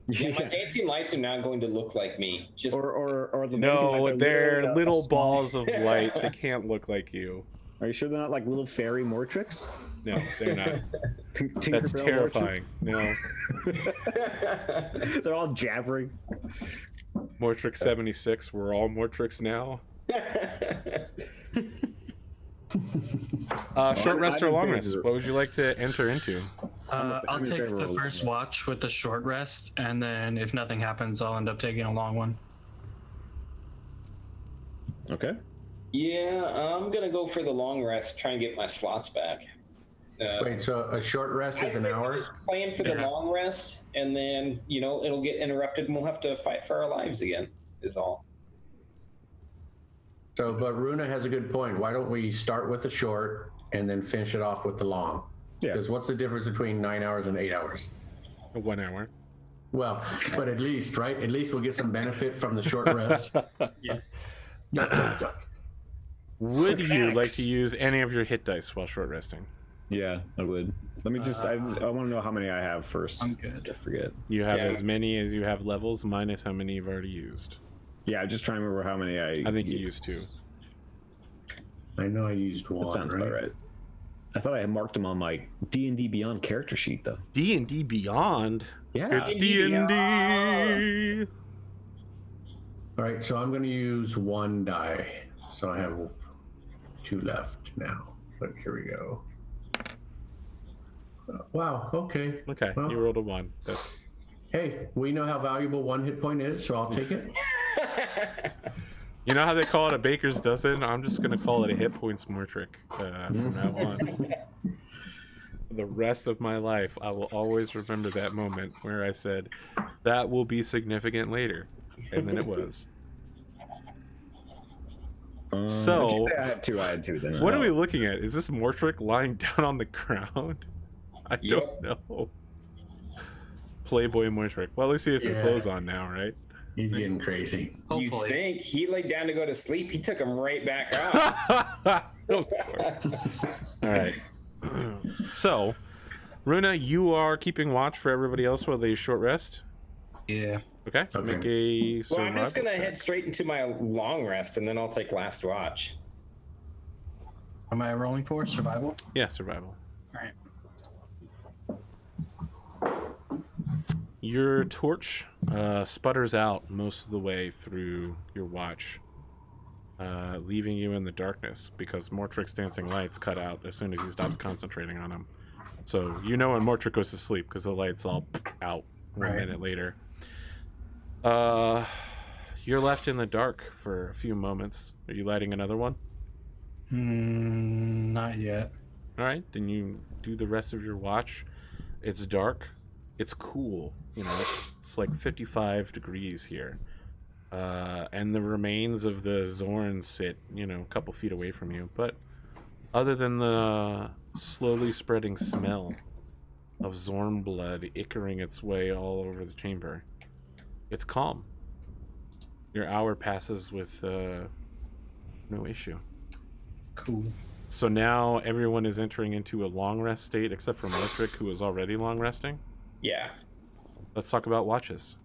my dancing lights are now going to look like me. Just Or the dancing No, lights are they're literally a little small- balls of light. They can't look like you. Are you sure they're not like little fairy Mortricks? No, they're not. Tinkerbell That's Mortricks? terrifying. No. They're all jabbering. Mortrick 76, we're all Mortricks now. Short rest or I'm in long favor. rest? What would you like to enter into? I'll in take favor the of a first long watch with the short rest, and then if nothing happens, I'll end up taking a long one. Okay. Yeah, I'm gonna go for the long rest. Try and get my slots back. Wait, so a short rest I is an think hour? just plan for the long rest, and then it'll get interrupted, and we'll have to fight for our lives again. Is all. So, but Runa has a good point. Why don't we start with the short and then finish it off with the long? Yeah. Because what's the difference between 9 hours and 8 hours? 1 hour. Well, but at least, right? At least we'll get some benefit from the short rest. Yes. Duck, duck, duck. Would you like Mechanics. to use any of your hit dice while short resting? Yeah, I would. Let me just. I want to know how many I have first. I'm good. I forget. You have Yeah. as many as you have levels, minus how many you've already used. Yeah, I'm just trying to remember how many I. I think you used 2. I know I used one. That sounds about right. I thought I had marked them on my D&D Beyond character sheet though. D&D Beyond. Yeah. It's D&D D&D. All right, so I'm going to use 1 die. So I have 2 left now. But here we go. Wow, okay. Okay, Well, you rolled a 1. That's hey, we know how valuable 1 hit point is, so I'll take it. You know how they call it a baker's dozen? I'm just gonna call it a hit points Mortrick from now on. For the rest of my life, I will always remember that moment where I said, that will be significant later. And then it was. So, I had 2. Then. what are we looking at? Is this Mortrick lying down on the ground? I don't know. Playboy Mortrick. Well, at least he has his Yeah. clothes on now, right? He's getting crazy. You Hopefully. think he laid down to go to sleep? He took him right back out. Of course. All right. So, Runa, you are keeping watch for everybody else while they short rest. Yeah. Okay. Okay. Make a Well, survival I'm just gonna check. head straight into my long rest, and then I'll take last watch. Am I rolling for survival? Yeah, survival. All right. Your torch sputters out most of the way through your watch, leaving you in the darkness because Mortrick's dancing lights cut out as soon as he stops concentrating on him. So you know when Mortrick goes to sleep because the light's all out one Right. minute later. You're left in the dark for a few moments. Are you lighting another one? Not yet. All right, then you do the rest of your watch. It's dark. It's cool. You know, it's like 55 degrees here. And the remains of the Zorn sit, a couple feet away from you. But other than the slowly spreading smell of Zorn blood ichering its way all over the chamber, it's calm. Your hour passes with no issue. Cool. So now everyone is entering into a long rest state, except for Mortrick, who is already long resting. Yeah. Let's talk about watches.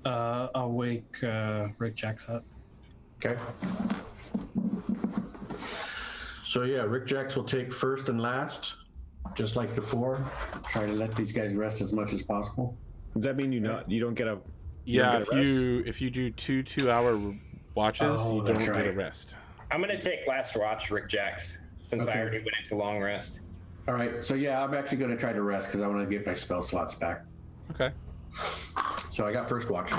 I'll wake Rik-Jaxx up. Okay. So yeah, Rik-Jaxx will take first and last, just like before. Try to let these guys rest as much as possible. Does that mean you don't get a? Yeah, don't if get a rest? if you do 2-hour watches, Oh, you don't that's get a right. rest. I'm gonna take last watch, Rik-Jaxx, since I Okay. already went into long rest. All right. So yeah, I'm actually going to try to rest because I want to get my spell slots back. Okay. So I got first watch.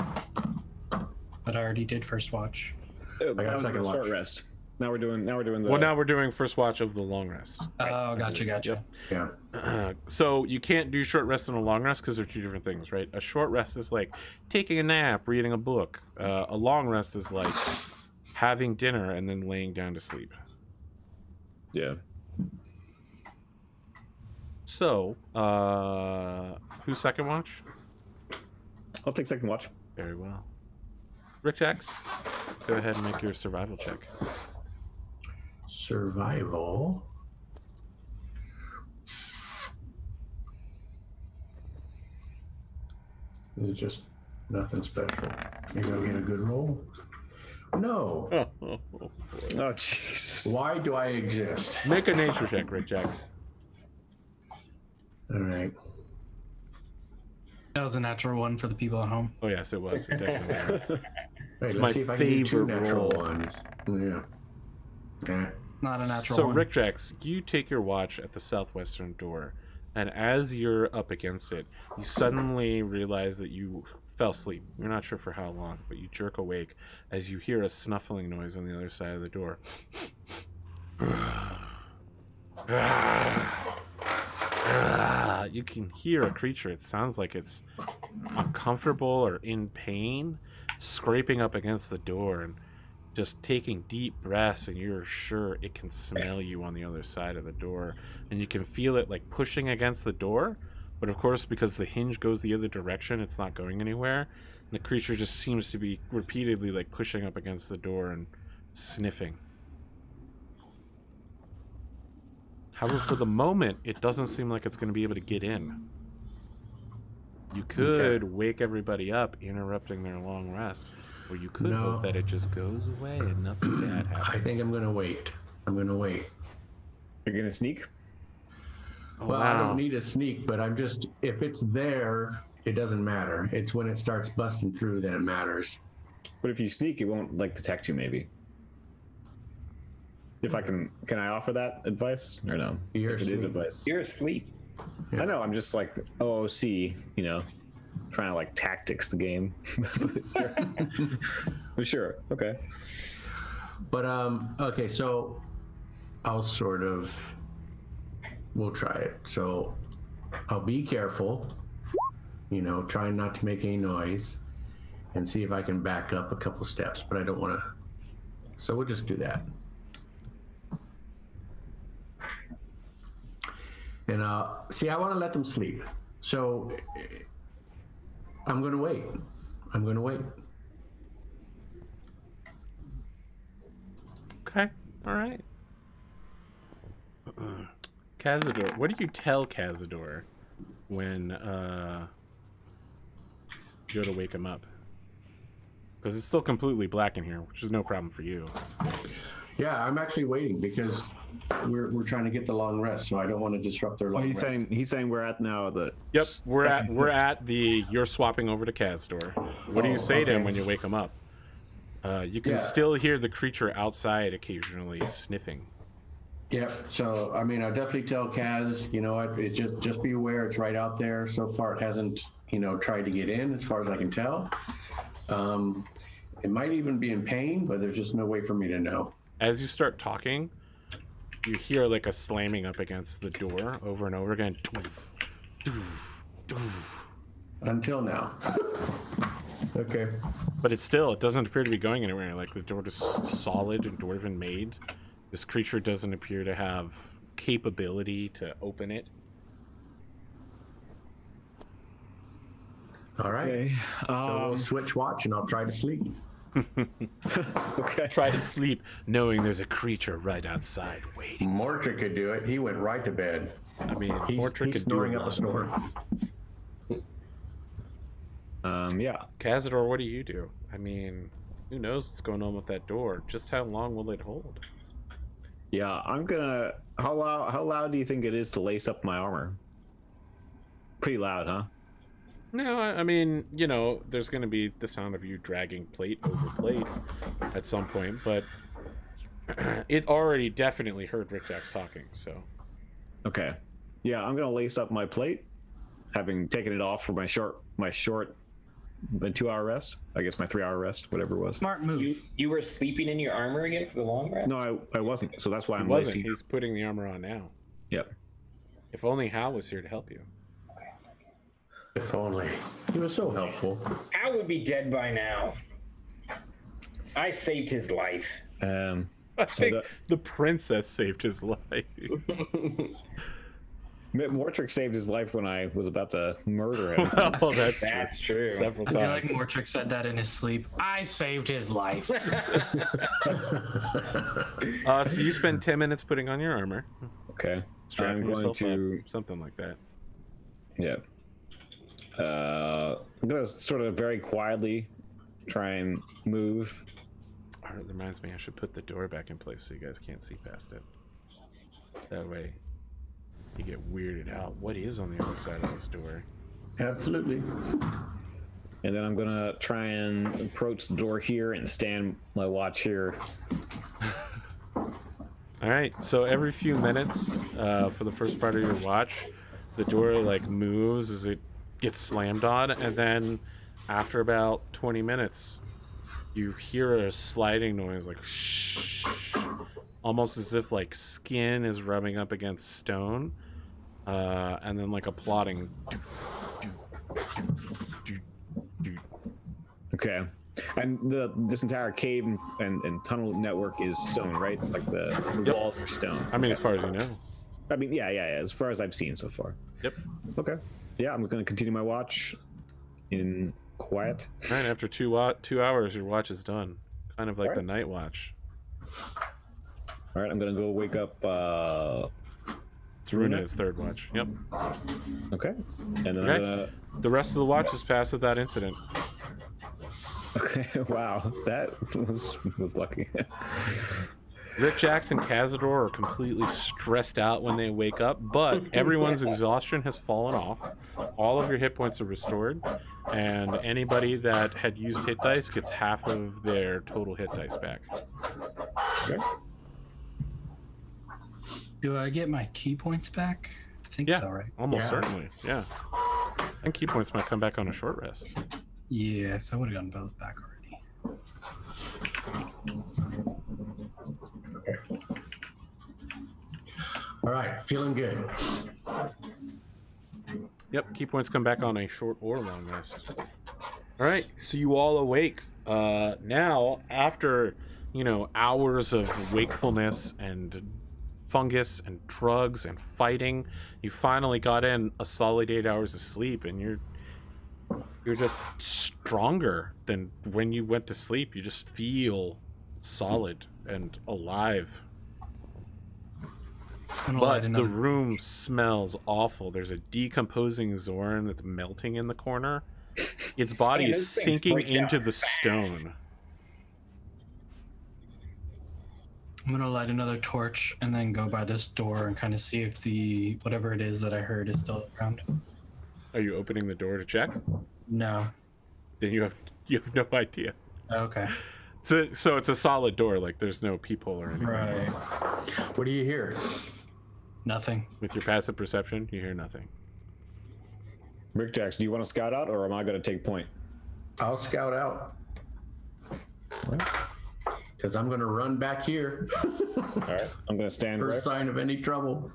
But I already did first watch. Oh, got that was second the short watch. rest. Now we're doing the. Well, now we're doing first watch of the long rest. Oh, gotcha. Yeah. So you can't do short rest and a long rest because they're two different things, right? A short rest is like taking a nap, reading a book. A long rest is like having dinner and then laying down to sleep. Yeah. So, who's second watch? I'll take second watch. Very well. Rik-Jaxx, go ahead and make your survival check. Survival. This is just nothing special. Maybe I'll get a good roll. No. Oh jeez. Why do I exist? Make a nature check, Rik-Jaxx. All right. That was a natural one for the people at home. Oh yes, it was. It definitely was. Wait, my let's see if I can do two favorite natural roll. ones. Yeah. not a natural So, one. Rik-Jaxx, you take your watch at the southwestern door, and as you're up against it, you suddenly realize that you fell asleep. You're not sure for how long, but you jerk awake as you hear a snuffling noise on the other side of the door. You can hear a creature. It sounds like it's uncomfortable or in pain, scraping up against the door and just taking deep breaths, and you're sure it can smell you on the other side of the door, and you can feel it like pushing against the door, but of course because the hinge goes the other direction, it's not going anywhere, and the creature just seems to be repeatedly like pushing up against the door and sniffing. However, for the moment, it doesn't seem like it's going to be able to get in. You could wake everybody up, interrupting their long rest, or you could hope that it just goes away and nothing bad happens. I think I'm going to wait. You're going to sneak? Oh, Well, wow. I don't need a sneak, but I'm just, if it's there, it doesn't matter. It's when it starts busting through that it matters. But if you sneak, it won't like detect you, maybe. If I can I offer that advice or no? You're If it is asleep. advice. You're asleep. I know. I'm just like OOC, trying to like tactics the game. But sure. Okay. But, okay, so we'll try it. So I'll be careful, trying not to make any noise and see if I can back up a couple steps, but I don't want to. So we'll just do that. And see, I want to let them sleep. So I'm going to wait. Okay, all right. Kazador, what do you tell Kazador when you go to wake him up? Because it's still completely black in here, which is no problem for you. Yeah, I'm actually waiting because we're trying to get the long rest, so I don't want to disrupt their long He's rest. saying we're at now the. Yep, we're at the. You're swapping over to Kazador. What do you say to him when you wake him up? You can still hear the creature outside occasionally sniffing. Yep. So I mean, I'll definitely tell Kaz. You know what? It's just be aware. It's right out there. So far, it hasn't tried to get in, as far as I can tell. It might even be in pain, but there's just no way for me to know. As you start talking, you hear like a slamming up against the door over and over again. Doof, doof, doof. Until now. Okay. But it doesn't appear to be going anywhere. Like the door is solid and dwarven made. This creature doesn't appear to have capability to open it. All right. Okay. So we'll switch watch, and I'll try to sleep. Okay. Try to sleep knowing there's a creature right outside waiting. Mortrick could do it. He went right to bed. I mean, He's Mortrick could do snoring a up a lot of snore. things. Yeah. Kazador, what do you do? I mean, who knows what's going on with that door? Just how long will it hold? Yeah. I'm gonna. How loud do you think it is to lace up my armor? Pretty loud, huh? No, I mean, there's going to be the sound of you dragging plate over plate at some point, but it already definitely heard Rik-Jaxx talking, so. Okay. Yeah, I'm gonna lace up my plate, having taken it off for my short 2-hour rest. I guess my 3-hour rest, whatever it was. Smart move. You were sleeping in your armor again for the long rest? No, I wasn't. So that's why I'm Wasn't. lacing. He's putting the armor on now. Yep. If only Hal was here to help you. If only. He was so helpful. Al would be dead by now. I saved his life. I So think the princess saved his life. Mortrick saved his life when I was about to murder him. Oh, that's true. Several I feel like times. Mortrick said that in his sleep. I saved his life. So you spend 10 minutes putting on your armor, Okay. strapping I'm going yourself to. up, something like that. Yeah. I'm gonna sort of very quietly try and move. Oh, it reminds me, I should put the door back in place so you guys can't see past it. That way, you get weirded out. What is on the other side of this door? Absolutely. And then I'm gonna try and approach the door here and stand my watch here. All right. So every few minutes, for the first part of your watch, the door like moves as it gets slammed on, and then after about 20 minutes, you hear a sliding noise, like shh, almost as if like skin is rubbing up against stone, and then like a plodding. Okay. And this entire cave and tunnel network is stone, right? Like the walls are stone. I mean, as far as you know. I mean, yeah. As far as I've seen so far. Yep. Okay. Yeah, I'm going to continue my watch in quiet. All right. After 2 hours, your watch is done. Kind of like the night watch. All right, I'm going to go wake up. It's Runa's third watch. Yep. Okay. And then Okay. I'm gonna... The rest of the watch is passed without incident. Okay. Wow, that was lucky. Rik-Jaxx and Kazador are completely stressed out when they wake up, but everyone's exhaustion has fallen off. All of your hit points are restored, and anybody that had used hit dice gets half of their total hit dice back. Okay. Do I get my key points back? I think Yeah, so, right? almost certainly. Yeah. And key points might come back on a short rest. Yes, I would have gotten both back already. All right, feeling good. Yep, key points come back on a short or long rest. All right, so you all awake. Now, after, hours of wakefulness and fungus and drugs and fighting, you finally got in a solid 8 hours of sleep, and you're just stronger than when you went to sleep. You just feel solid and alive. But the room smells awful. There's a decomposing Zoran that's melting in the corner. Its body is sinking into the stone. I'm gonna light another torch and then go by this door and kind of see if the whatever it is that I heard is still around. Are you opening the door to check? No. Then you have no idea. Okay. So it's a solid door, like there's no peephole or anything. Right. What do you hear? Nothing. With your passive perception, you hear nothing. Rik-Jaxx, do you want to scout out, or am I going to take point? I'll scout out. Because I'm going to run back here. All right, I'm going to stand First right. sign of any trouble.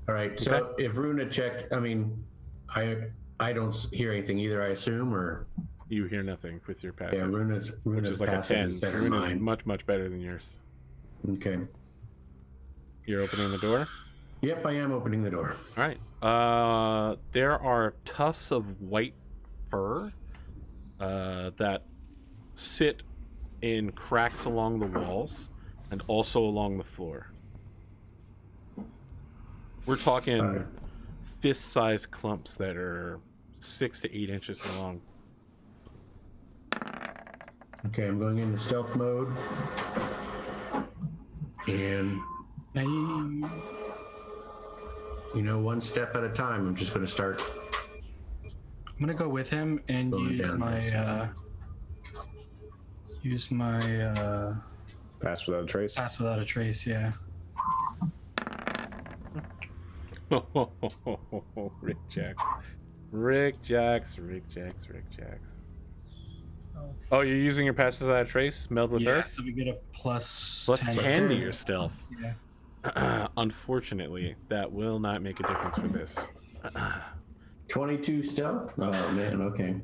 All right, so if Runa checked, I mean, I don't hear anything either, I assume, or... You hear nothing with your passive. Yeah, Runa's which is like a passive 10. is better than Runa's mine. much better than yours. Okay. You're opening the door? Yep, I am opening the door. All right. There are tufts of white fur that sit in cracks along the walls and also along the floor. We're talking fist-sized clumps that are 6 to 8 inches long. Okay, I'm going into stealth mode. And, Hey. one step at a time, I'm just going to start. I'm gonna go with him and Going use down this. my Pass without a trace. pass without a trace. Yeah. Rik-Jaxx. Oh, you're using your passes without a trace, meld with Yeah. earth? So we get a plus Plus 10. 10 to your stealth. Yeah. Unfortunately, that will not make a difference for this. 22 stealth? Oh, man, okay.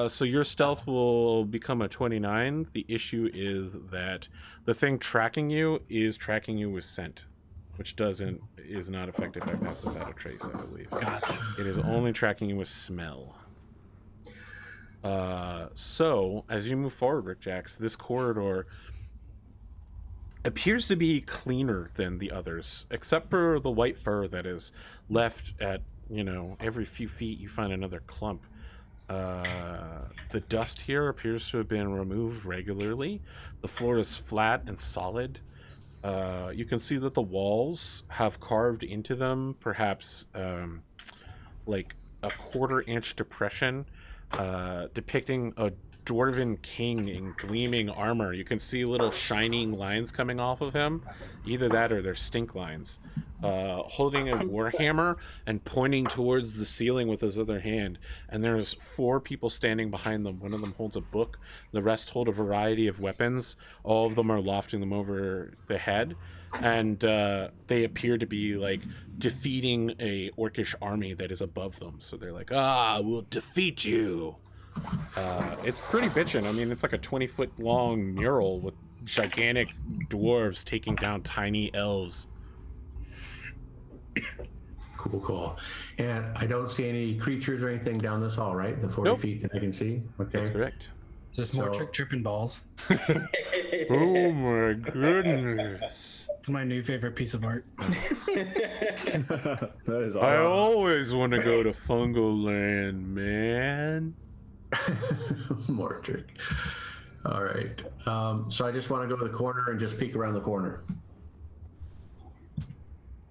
So your stealth will become a 29. The issue is that the thing tracking you is tracking you with scent, which is not affected by pass without a trace, I believe. Gotcha. It is only tracking you with smell. So as you move forward, Rik-Jaxx, this corridor appears to be cleaner than the others, except for the white fur that is left at, every few feet you find another clump. The dust here appears to have been removed regularly. The floor is flat and solid. You can see that the walls have carved into them, perhaps like a 1/4 inch depression, depicting a dwarven king in gleaming armor. You can see little shining lines coming off of him. Either that or they're stink lines. Holding a warhammer and pointing towards the ceiling with his other hand. And there's 4 people standing behind them. One of them holds a book. The rest hold a variety of weapons. All of them are lofting them over the head. And they appear to be like defeating a orcish army that is above them. So they're like, we'll defeat you. It's pretty bitchin'. I mean, it's like a 20-foot long mural with gigantic dwarves taking down tiny elves. Cool. And I don't see any creatures or anything down this hall, right? The 40 feet that I can see? Okay. That's correct. Is this Mortrick tripping balls? Oh my goodness. It's my new favorite piece of art. That is awesome. I always want to go to Fungal Land, man. Mortrick. All right. So I just want to go to the corner and just peek around the corner.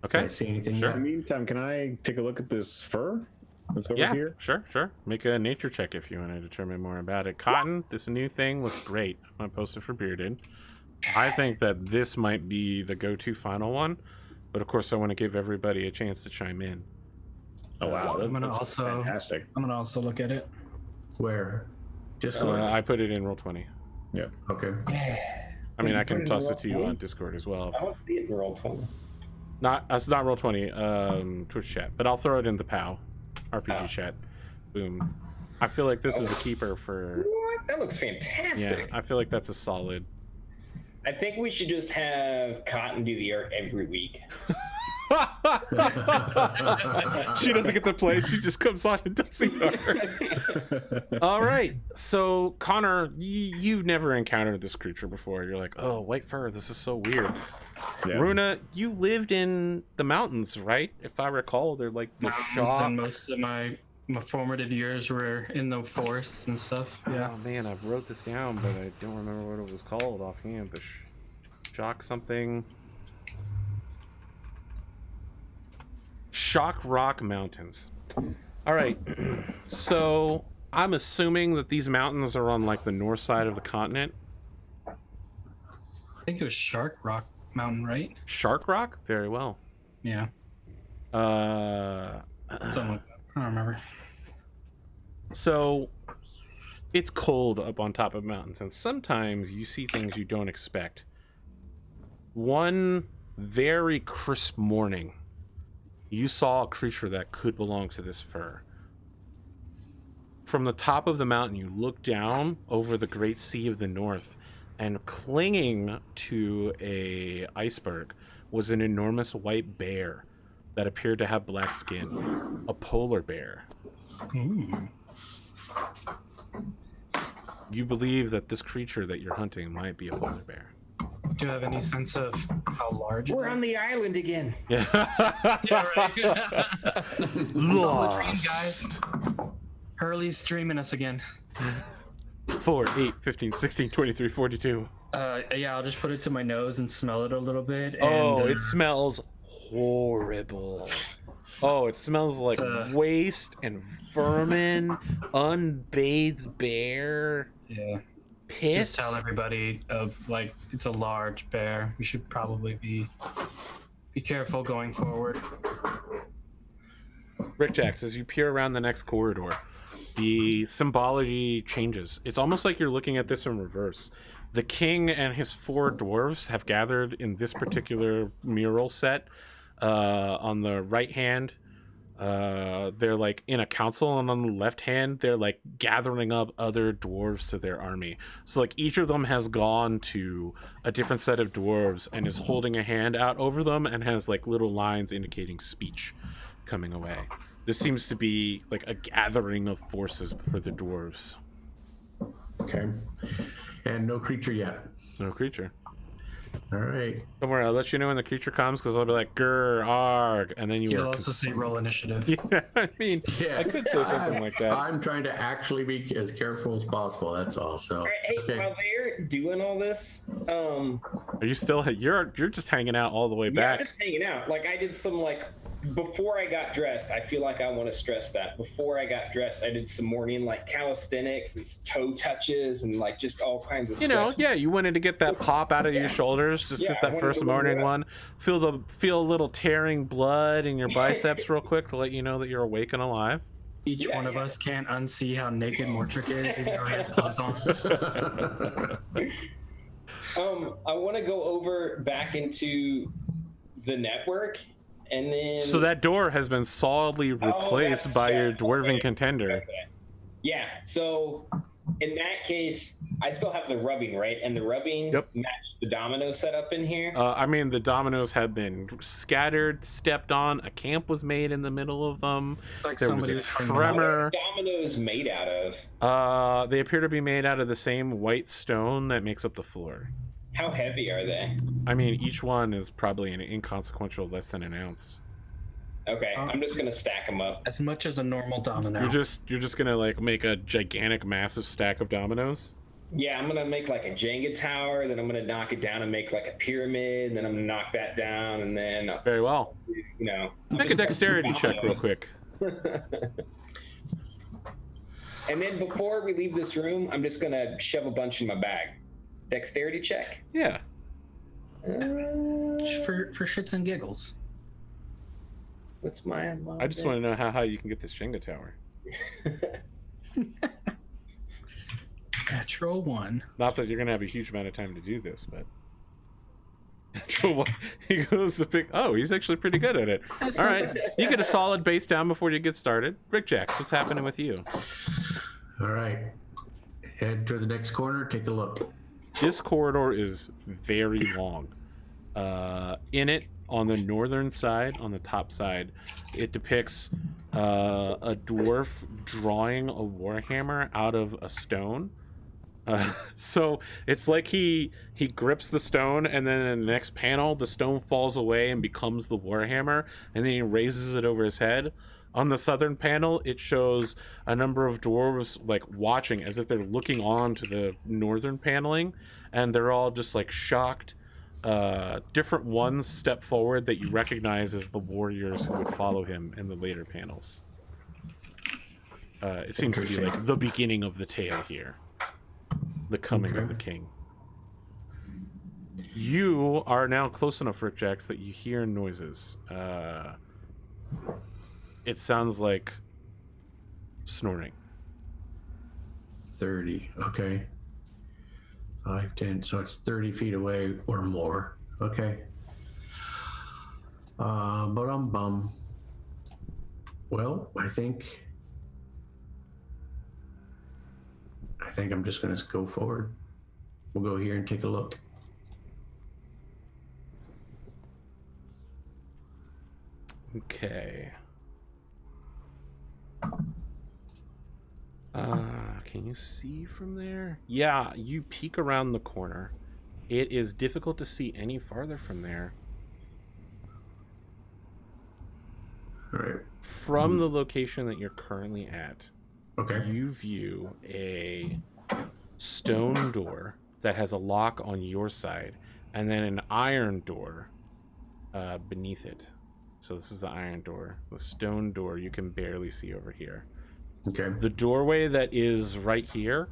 Okay. Can I see anything Sure. In the meantime, can I take a look at this fur that's over Yeah, here? sure. Make a nature check if you want to determine more about it. Cotton, this new thing looks great. I'm going to post it for Bearded. I think that this might be the go-to final one, but of course I want to give everybody a chance to chime in. Oh wow, I'm gonna that's also fantastic. I'm gonna also look at it. Where? Discord? I put it in Roll20. Yeah. Okay. I mean, I Put it can in toss it to you Roll20? on Discord as well. I don't see it in Roll20. It's not Roll20, Twitch chat, but I'll throw it in the POW, RPG chat. Boom. I feel like this is a keeper for... What? That looks Yeah, fantastic. I feel like that's a solid... I think we should just have Cotton do the art every week. She doesn't get to play, she just comes on and does the art. All right, so Connor, you've never encountered this creature before. You're like, oh, white fur, this is so weird. Yeah. Runa, you lived in the mountains, right? If I recall, they're like the Shaw. And most of my formative years were in the forests and stuff. Yeah. Oh man, I wrote this down, but I don't remember what it was called offhand. The Shock something. Shock Rock Mountains. All right, so I'm assuming that these mountains are on like the north side of the continent. I think it was Shark Rock Mountain, right? Shark Rock? Very well. Yeah. Uh, Something like that. I don't remember. So it's cold up on top of mountains, and sometimes you see things you don't expect. One very crisp morning, you saw a creature that could belong to this fur. From the top of the mountain, you look down over the great sea of the north, and clinging to a iceberg was an enormous white bear that appeared to have black skin. A polar bear. You believe that this creature that you're hunting might be a polar bear. Do you have any sense of how large? We're on the island again. Yeah. Yeah, right. Lost. Hurley's dreaming us again. 4, 8, 15, 16, 23, 42. Yeah, I'll just put it to my nose and smell it a little bit. And, Oh, it smells horrible. Oh, it smells like waste and vermin, unbathed bear, yeah. piss. Just tell everybody like it's a large bear. We should probably be careful going forward. Rik-Jaxx, as you peer around the next corridor, the symbology changes. It's almost like you're looking at this in reverse. The king and his 4 dwarves have gathered in this particular mural set. On the right hand, they're like in a council, and on the left hand, they're like gathering up other dwarves to their army. So like each of them has gone to a different set of dwarves and is holding a hand out over them and has like little lines indicating speech coming away. This seems to be like a gathering of forces for the dwarves. Okay. And no creature yet. No creature. All right. Don't worry, I'll let you know when the creature comes, because I'll be like, grr, arg, and then you You'll are also say roll initiative. Yeah, I mean, Yeah. I could say something like that. I'm trying to actually be as careful as possible. That's all. So, Hey, okay. while here doing all this, Are you still? You're just hanging out all the way yeah, back. I'm just hanging out. Like I did some before I got dressed. I feel like I want to stress that before I got dressed, I did some morning calisthenics and toe touches and just all kinds of. You know, yeah, you wanted to get that pop out of your shoulders. Just hit that first morning one. Feel a little tearing blood in your biceps real quick to let you know that you're awake and alive. Each one of us can't unsee how naked Mortrick is, even though he has clothes on. I want to go over back into the network, and then. So that door has been solidly replaced by your dwarven contender. Okay. Yeah. So in that case, I still have the rubbing, right? And the rubbing matched the domino setup in here. I mean, the dominoes have been scattered, stepped on. A camp was made in the middle of them. Like there was a tremor. What are dominoes made out of? They appear to be made out of the same white stone that makes up the floor. How heavy are they? I mean, each one is probably an inconsequential less than an ounce. Okay, I'm just gonna stack them up. As much as a normal domino. You're just gonna make a gigantic, massive stack of dominoes. Yeah, I'm gonna make a Jenga tower, then I'm gonna knock it down and make a pyramid, then I'm gonna knock that down, and then very well. Make a dexterity check real quick. And then before we leave this room, I'm just gonna shove a bunch in my bag. Dexterity check. Yeah. For shits and giggles. What's my? I just want to know how high you can get this Jenga tower. Natural 1. Not that you're gonna have a huge amount of time to do this, but natural 1. He goes to pick. Oh, he's actually pretty good at it. All right, you get a solid base down before you get started. Rik-Jaxx, what's happening with you? All right. Head to the next corner. Take a look. This corridor is very long. In it, on the northern side, on the top side, it depicts a dwarf drawing a warhammer out of a stone. So it's like he grips the stone, and then in the next panel, the stone falls away and becomes the warhammer, and then he raises it over his head. On the southern panel, it shows a number of dwarves watching as if they're looking on to the northern paneling, and they're all just shocked. Different ones step forward that you recognize as the warriors who would follow him in the later panels. It seems to be the beginning of the tale here. The coming of the king. You are now close enough, Rik-Jaxx, that you hear noises. It sounds like snoring. 30. Okay. 5, 10. So it's 30 feet away or more. Okay. Bum. Well, I think I'm just going to go forward. We'll go here and take a look. Okay. Can you see from there? Yeah, you peek around the corner. It is difficult to see any farther from there. All right. From the location that you're currently at, okay, you view a stone door that has a lock on your side, and then an iron door beneath it. So this is the iron door. The stone door you can barely see over here. Okay. The doorway that is right here,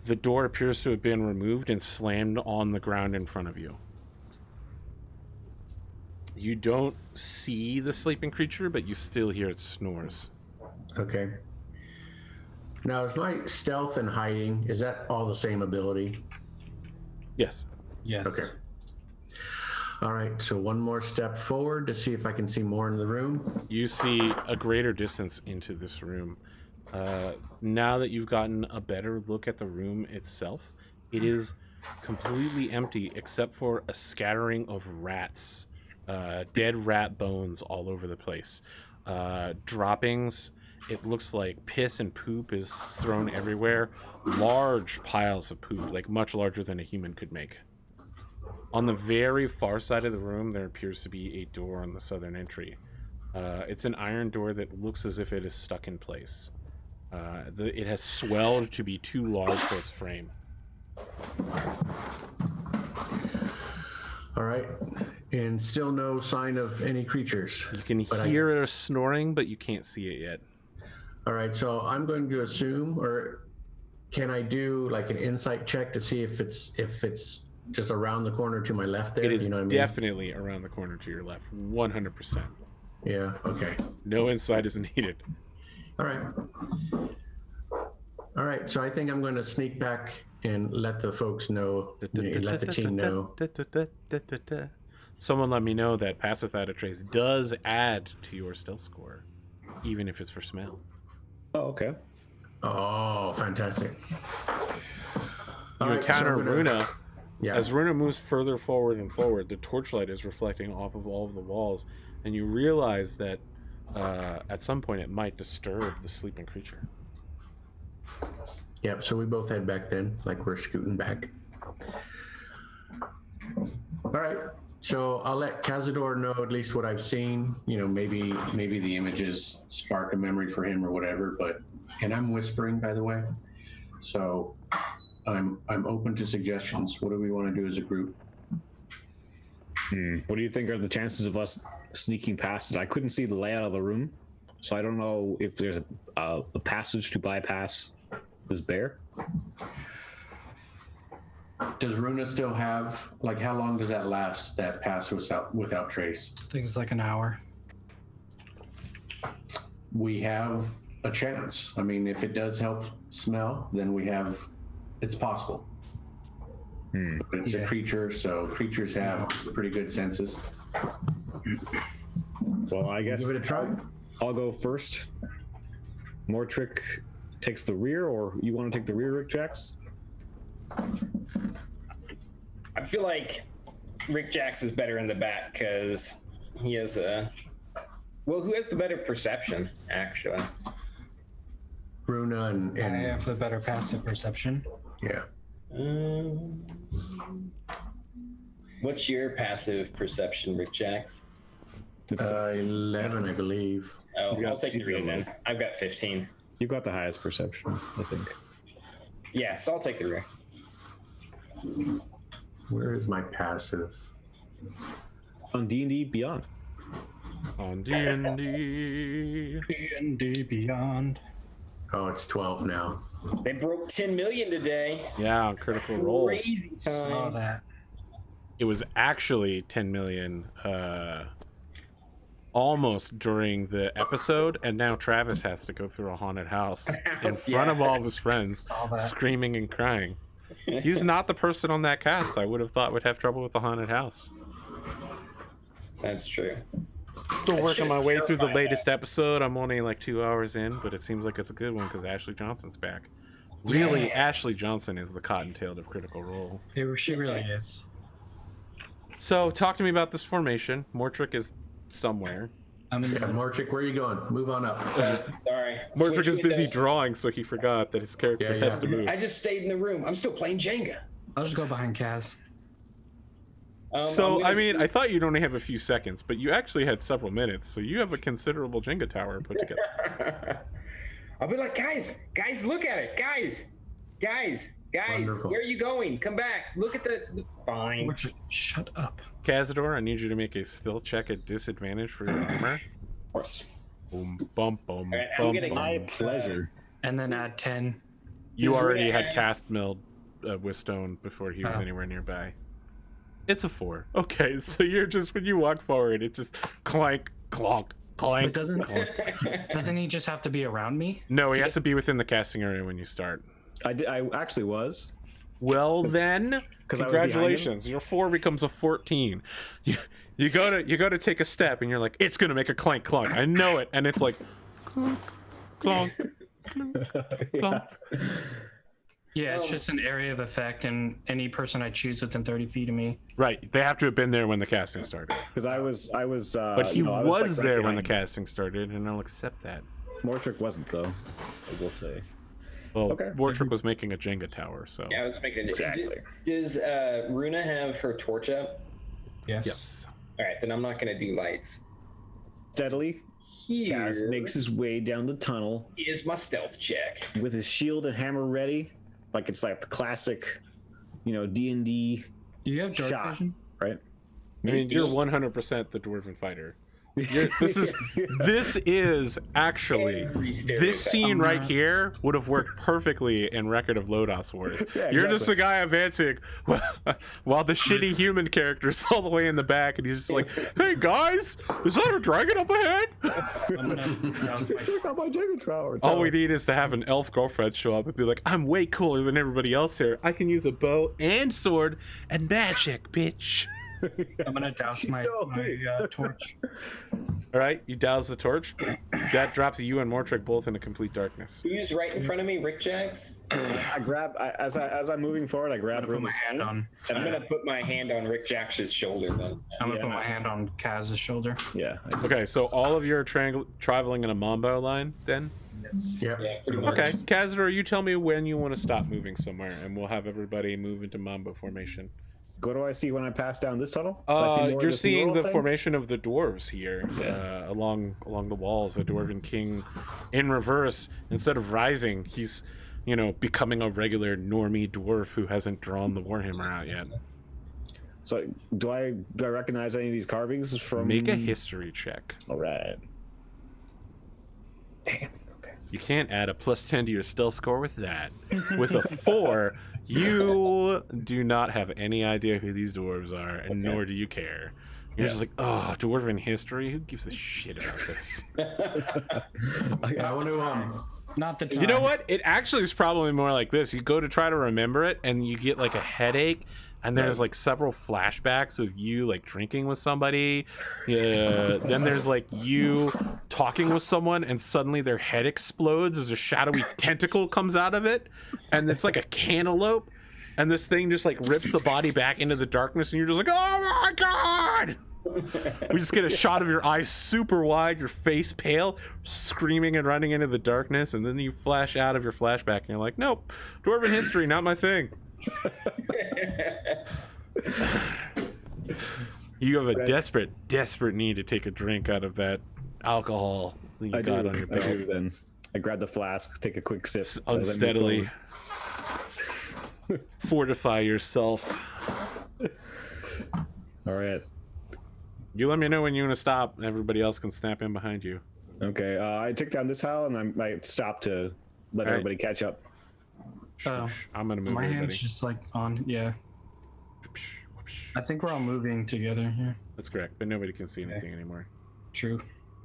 the door appears to have been removed and slammed on the ground in front of you. You don't see the sleeping creature, but you still hear its snores. Okay. Now, is my stealth and hiding, is that all the same ability? Yes. Yes. Okay. All right, so one more step forward to see if I can see more in the room. You see a greater distance into this room. Now that you've gotten a better look at the room itself, it is completely empty except for a scattering of rats, dead rat bones all over the place. Droppings, it looks like piss and poop is thrown everywhere. Large piles of poop, much larger than a human could make. On the very far side of the room, there appears to be a door on the southern entry. It's an iron door that looks as if it is stuck in place. It has swelled to be too large for its frame. All right. And still no sign of any creatures. You can hear a snoring, but you can't see it yet. All right, so I'm going to assume, or can I do like an insight check to see if it's just around the corner to my left there? It is you know what I mean? definitely around the corner to your left, 100%. Yeah, okay. No insight is needed. All right. All right, so I think I'm going to sneak back and let the folks know, let the team know. Someone let me know that Pass Without a Trace does add to your stealth score, even if it's for smell. Oh, okay. Oh, fantastic. You encounter Runa. Yeah. As Runa moves further forward and forward, the torchlight is reflecting off of all of the walls, and you realize that at some point it might disturb the sleeping creature. Yep, so we both head back then, like we're scooting back. All right, so I'll let Kazador know at least what I've seen. You know, maybe the images spark a memory for him or whatever. And I'm whispering, by the way, so I'm open to suggestions. What do we want to do as a group? What do you think are the chances of us sneaking past it? I couldn't see the layout of the room, so I don't know if there's a passage to bypass this bear. Does Runa still have, like, how long does that last, that pass without trace? I think it's like an hour. We have a chance. I mean, if it does help smell, then it's possible. But it's a creature, so creatures have pretty good senses. Well, I guess Give it a try. I'll go first. Mortrick takes the rear, or you want to take the rear, Rik-Jaxx? I feel like Rik-Jaxx is better in the back because he has who has the better perception, actually? Runa and I have the better passive perception. yeah. What's your passive perception, Rik-Jaxx? 11, I believe. Oh, He's got- I'll take the he's rear got then. I've got 15. You got the highest perception, I think. Yeah, so I'll take the rear. Where is my passive? On D&D Beyond. On D&D. D&D Beyond. Oh, it's 12 now. They broke 10 million today. Yeah, critical roll. Crazy Saw times. that. It was actually 10 million almost during the episode, and now Travis has to go through a haunted house in front of all of his friends, Saw that. screaming and crying. He's not the person on that cast I would have thought would have trouble with the haunted house. That's true. Still That working my shit's way through the terrifying. latest episode. I'm only like 2 hours in, but it seems like it's a good one because Ashley Johnson's back. Really, Yeah. Ashley Johnson is the cottontailed of Critical Role. She really is. So, talk to me about this formation. Mortrick is somewhere. I'm in Yeah, Mortrick, where are you going? Move on up. Sorry. Mortrick Switch is busy windows. drawing, so he forgot that his character Yeah, has yeah. to move. I just stayed in the room. I'm still playing Jenga. I'll just go behind Kaz. So, I'm I gonna mean, choose- I thought you'd only have a few seconds, but you actually had several minutes, so you have a considerable Jenga tower put together. I'll be like, guys, look at it. Guys, Wonderful. where are you going? Come back. Look at the fine. Mortrick, shut up. Kazador, I need you to make a stealth check at disadvantage for your armor. Of course. Boom, bum, bum, Alright, I'm bum, gonna- bum. My pleasure. And then add 10. You Is already Runa had adding- cast milled with stone before he was Oh. anywhere nearby. It's a 4. Okay, so you're just, when you walk forward, it just clank, clonk, clank. But doesn't he just have to be around me? No, he has to be within the casting area when you start. I actually was. Well then, I was congratulations. Your 4 becomes a 14. You go to take a step and you're like, it's gonna make a clank clunk. I know it, and it's like clunk, clonk, clonk. Yeah, it's just an area of effect, and any person I choose within 30 feet of me. Right, they have to have been there when the casting started. Because I was. But he I was like, right there when the behind casting started, and I'll accept that. Mortrick wasn't though. I will say. Well, Okay. Mortrick was making a Jenga tower, so Yeah, I was making it. Exactly. Does Runa have her torch up? yes. All right, then I'm not going to do lights. Steadily, Here Kaz makes his way down the tunnel is my stealth check. with his shield and hammer ready, like it's like the classic D&D Do you have dark shot, vision? right? I mean, you're 100% the dwarven fighter. This is actually Every this stereotype. scene right here would have worked perfectly in Record of Lodos Wars. Yeah, You're just exactly. a guy advancing while the shitty human character's all the way in the back, and he's just like, "Hey guys, is there a dragon up ahead?" I'm gonna douse my Look at my dragon tower. All we need is to have an elf girlfriend show up and be like, "I'm way cooler than everybody else here. I can use a bow and sword and magic, bitch." I'm gonna douse my torch. All right, you douse the torch. That drops you and Mortrick both into complete darkness. Who's right in front of me? Rik-Jaxx? As I'm moving forward, I grab Put my Runa's hand on. I'm gonna put my hand on Rik-Jaxx's shoulder then. I'm gonna put my hand on Kaz's shoulder. Yeah. Okay, so all of you are traveling in a mambo line then? Yep. Yeah, pretty much. Okay, Kazador, you tell me when you want to stop moving somewhere, and we'll have everybody move into mambo formation. What do I see when I pass down this tunnel? Do I see more of You're this seeing mural the thing? formation of the dwarves here, along the walls. The dwarven king, in reverse, instead of rising, he's, becoming a regular normie dwarf who hasn't drawn the warhammer out yet. So do I recognize any of these carvings from? Make a history check. All right. Damn. You can't add a +10 to your stealth score with that. With a 4, you do not have any idea who these dwarves are, and nor do you care. You're just like, oh, dwarven history? Who gives a shit about this? I want to Not the time. You know what? It actually is probably more like this. You go to try to remember it, and you get like a headache, and there's like several flashbacks of you like drinking with somebody. Then there's like you talking with someone, and suddenly their head explodes as a shadowy tentacle comes out of it, and it's like a cantaloupe, and this thing just like rips the body back into the darkness, and you're just like, oh my god! We just get a shot of your eyes super wide, your face pale, screaming and running into the darkness, and then you flash out of your flashback, and you're like, nope, dwarven history, not my thing. You have a desperate need to take a drink out of that alcohol that you got on your I do belt. then. I grab the flask, take a quick sip. Unsteadily fortify yourself. All right. You let me know when you want to stop. Everybody else can snap in behind you. Okay. I took down this tile, and I might stop to let All right. everybody catch up. I'm gonna move My everybody. hand's just like on. Yeah. I think we're all moving together here. That's correct, but nobody can see anything anymore. True.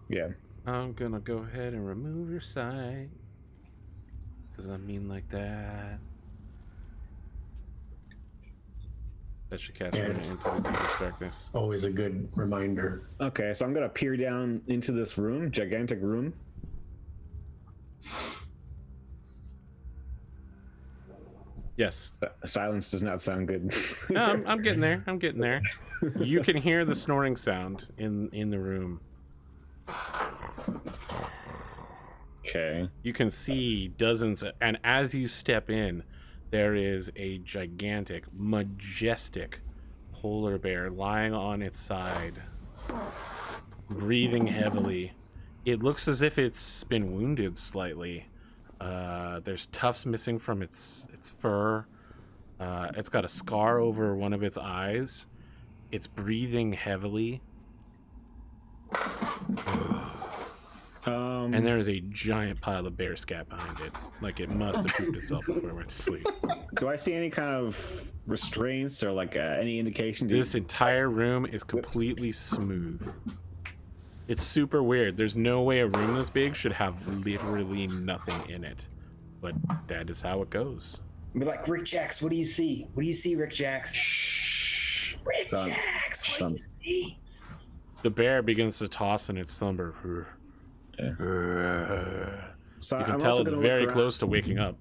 Yeah. I'm gonna go ahead and remove your sight. Because I mean like that. That should cast Runa into the deepest darkness. always a good reminder. Okay, so I'm gonna peer down into this room, gigantic room. Yes. Silence does not sound good. No, I'm getting there. I'm getting there. You can hear the snoring sound in the room. Okay. You can see dozens, and as you step in, there is a gigantic, majestic polar bear lying on its side, breathing heavily. It looks as if it's been wounded slightly. There's tufts missing from its fur. It's got a scar over one of its eyes. It's breathing heavily. And there is a giant pile of bear scat behind it. Like it must have pooped itself before it went to sleep. Do I see any kind of restraints or like any indication? This entire room is completely smooth. It's super weird. There's no way a room this big should have literally nothing in it. But that is how it goes. Be like, Rik-Jaxx, what do you see? What do you see, Rik-Jaxx? Shh. Rik-Jaxx, what do you see? The bear begins to toss in its slumber. So You can I'm tell also it's gonna very look around. close to waking up.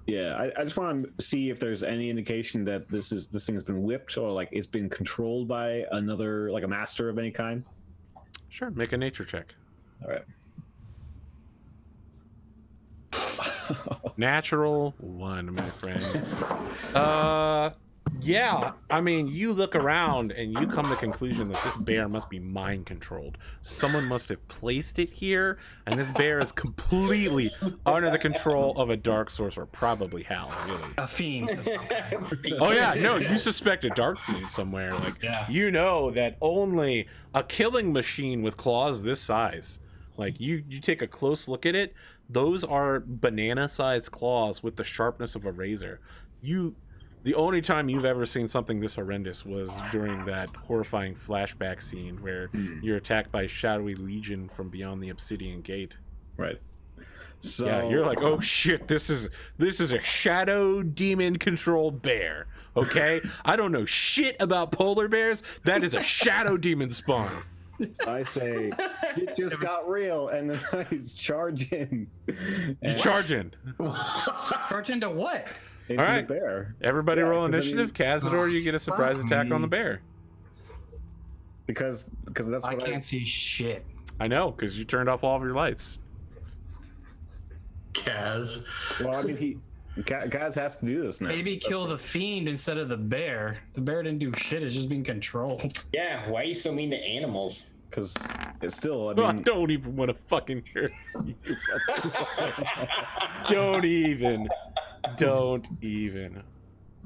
Yeah, I just want to see if there's any indication that this thing's been whipped or like it's been controlled by another, like a master of any kind. Sure, make a nature check. All right. Natural 1, my friend. Yeah, I mean, you look around and you come to the conclusion that this bear must be mind controlled. Someone must have placed it here, and this bear is completely under the control of a dark sorcerer, probably Hal, really. A fiend. Oh yeah, no, you suspect a dark fiend somewhere. Like, Yeah. you know that only a killing machine with claws this size. Like, you take a close look at it, those are banana-sized claws with the sharpness of a razor. The only time you've ever seen something this horrendous was during that horrifying flashback scene where you're attacked by a shadowy legion from beyond the obsidian gate. Right. So Yeah, you're like, oh shit, this is a shadow demon controlled bear. Okay? I don't know shit about polar bears. That is a shadow demon spawn. I say it just got real, and then I charge in. You charge in. Charge into what? Into All right. the bear. Everybody Yeah, roll 'cause I initiative. Kazador, you get a surprise attack on the bear. Because that's I what can't see shit. I know, because you turned off all of your lights. Kaz. Well, I mean, Gaz has to do this now. Maybe kill the fiend instead of the bear. The bear didn't do shit. It's just being controlled. Yeah, why are you so mean to animals? Because it's still, I I mean, don't even want to fucking hear you. Don't even. Don't even.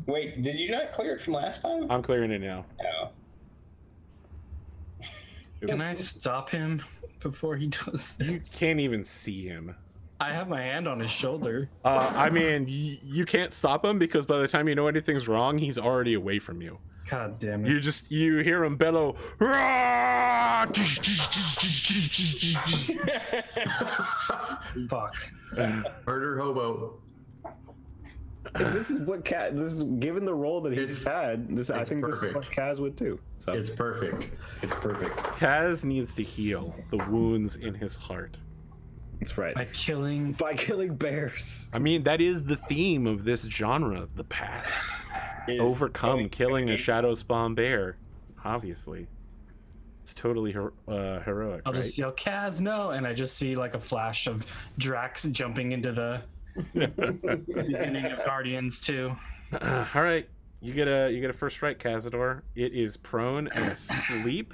Wait, did you not clear it from last time? I'm clearing it now. Oh. Can I stop him before he does You this? can't even see him. I have my hand on his shoulder. I mean, you can't stop him because by the time you know anything's wrong, he's already away from you. God damn it. You hear him bellow. "Rah!" Fuck. Murder hobo. this is what this is given the role that he It's- just had. I it's think this is what perfect. Kaz would do. So It's perfect. It's perfect. Kaz needs to heal the wounds in his heart. that's right. By killing. By killing bears. I mean, that is the theme of this genre, the past. Overcome killing a shadow spawn bear, obviously. It's totally heroic, I'll right? just yell, Kaz, no! And I just see like a flash of Drax jumping into the beginning of Guardians 2. All right, you get a first strike, Kazador. It is prone and asleep.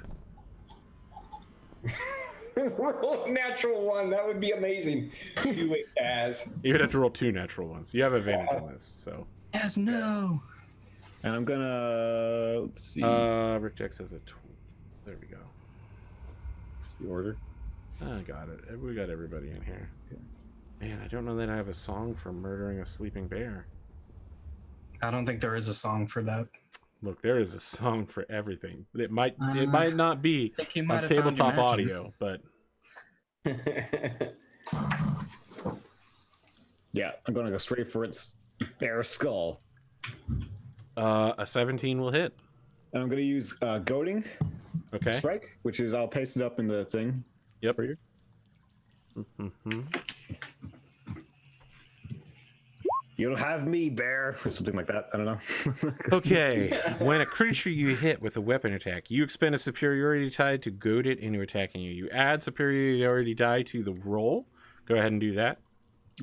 Roll a natural one. That would be amazing. Do it, As. You would have to roll 2 natural ones. You have advantage on this, so. Kaz, no! And I'm gonna let's see. Rik-Jaxx has a. There we go. What's the order? I got it. We got everybody in here. Man, I don't know that I have a song for murdering a sleeping bear. I don't think there is a song for that. Look, there is a song for everything. It might not be I think you on might have found your tabletop matches. audio, but Yeah, I'm gonna go straight for its bear skull. a 17 will hit. And I'm gonna use goading Okay. strike, which is I'll paste it up in the thing. Yep. For you. Mm-hmm. You'll have me, bear, or something like that. I don't know. Okay. When a creature you hit with a weapon attack, you expend a superiority die to goad it into attacking you. You add superiority die to the roll. Go ahead and do that.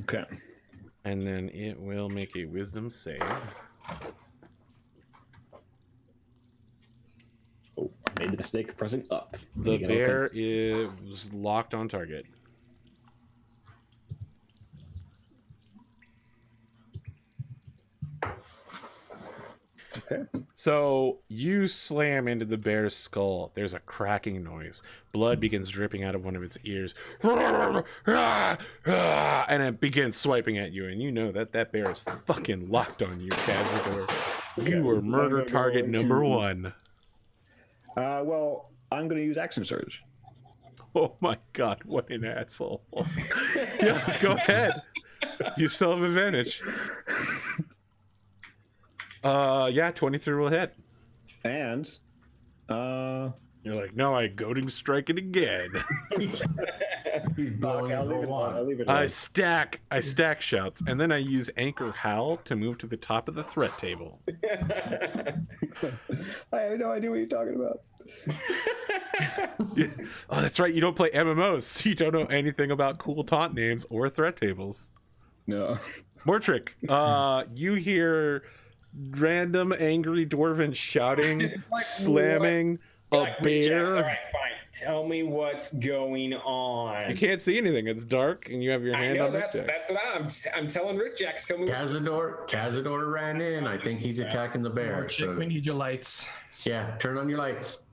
Okay. And then it will make a wisdom save. Oh, I made the mistake of pressing up. The Again, bear okay. is locked on target. Okay. So you slam into the bear's skull. There's a cracking noise. Blood begins dripping out of one of its ears. And it begins swiping at you. And you know that that bear is fucking locked on you, Kazador. You are murder target number 1. Well, I'm gonna use action surge. Oh my god, what an asshole. Yeah, go ahead. You still have advantage. Yeah, 23 will hit. And You're like, no, I goading strike it again. He's blowing I'll it leave it along. alone. I'll leave it I alone. stack shouts, and then I use Anchor Howl to move to the top of the threat table. I have no idea what you're talking about. Oh, that's right, you don't play MMOs, so you don't know anything about cool taunt names or threat tables. No. Mortrick, you hear random angry dwarven shouting, slamming a bear. All right, fine. Tell me what's going on. You can't see anything. It's dark, and you have your hand on Rik-Jaxx. That's what I'm telling Rik-Jaxx. Tell me. Kazador ran in. I think he's attacking the bear. So we need your lights. Yeah, turn on your lights.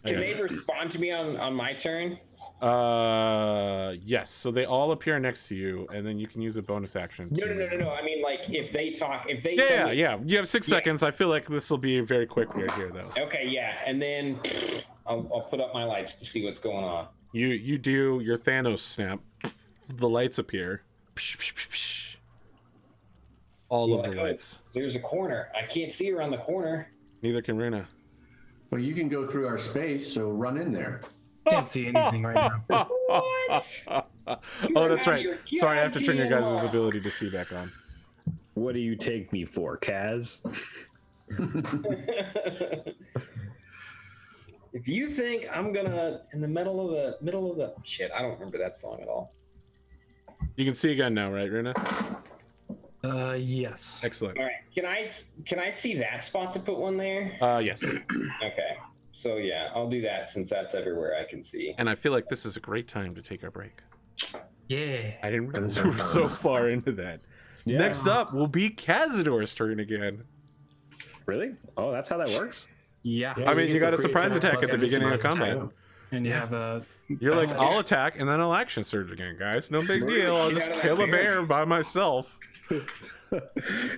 Can they respond to me on my turn? Yes. So they all appear next to you, and then you can use a bonus action. No. I mean, like, if they talk, if they. Yeah. You have 6 seconds. I feel like this will be very quick right here, though. Okay, yeah, and then I'll put up my lights to see what's going on. You do your Thanos snap. The lights appear. All of the lights. There's a corner. I can't see around the corner. Neither can Runa. Well, you can go through our space, so run in there. Can't see anything right now. What? Oh, that's right. Sorry, I have to turn your guys' ability to see back on. What do you take me for, Kaz? If you think I'm gonna in the middle of the shit, I don't remember that song at all. You can see again now, right, Runa? Yes. Excellent. All right. Can I see that spot to put one there? Yes. Okay. So yeah, I'll do that since that's everywhere I can see. And I feel like this is a great time to take our break. Yeah. I didn't realize we were so far into that. Yeah. Next up will be Kazador's turn again. Really? Oh, that's how that works? Yeah. I mean, you got a surprise attack at the beginning of combat. And you have a... You're like, I'll attack and then I'll action surge again, guys. No big deal. I'll just kill a bear by myself. Yeah.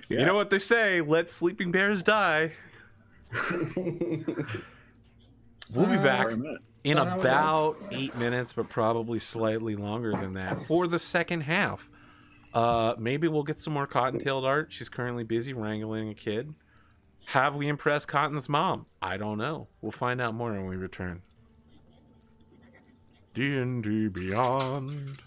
You know what they say, let sleeping bears die. We'll be back in about 8 minutes, but probably slightly longer than that for the second half. Maybe we'll get some more Cottontailed art. She's currently busy wrangling a kid. Have we impressed Cotton's mom? I don't know. We'll find out more when we return. D&D Beyond.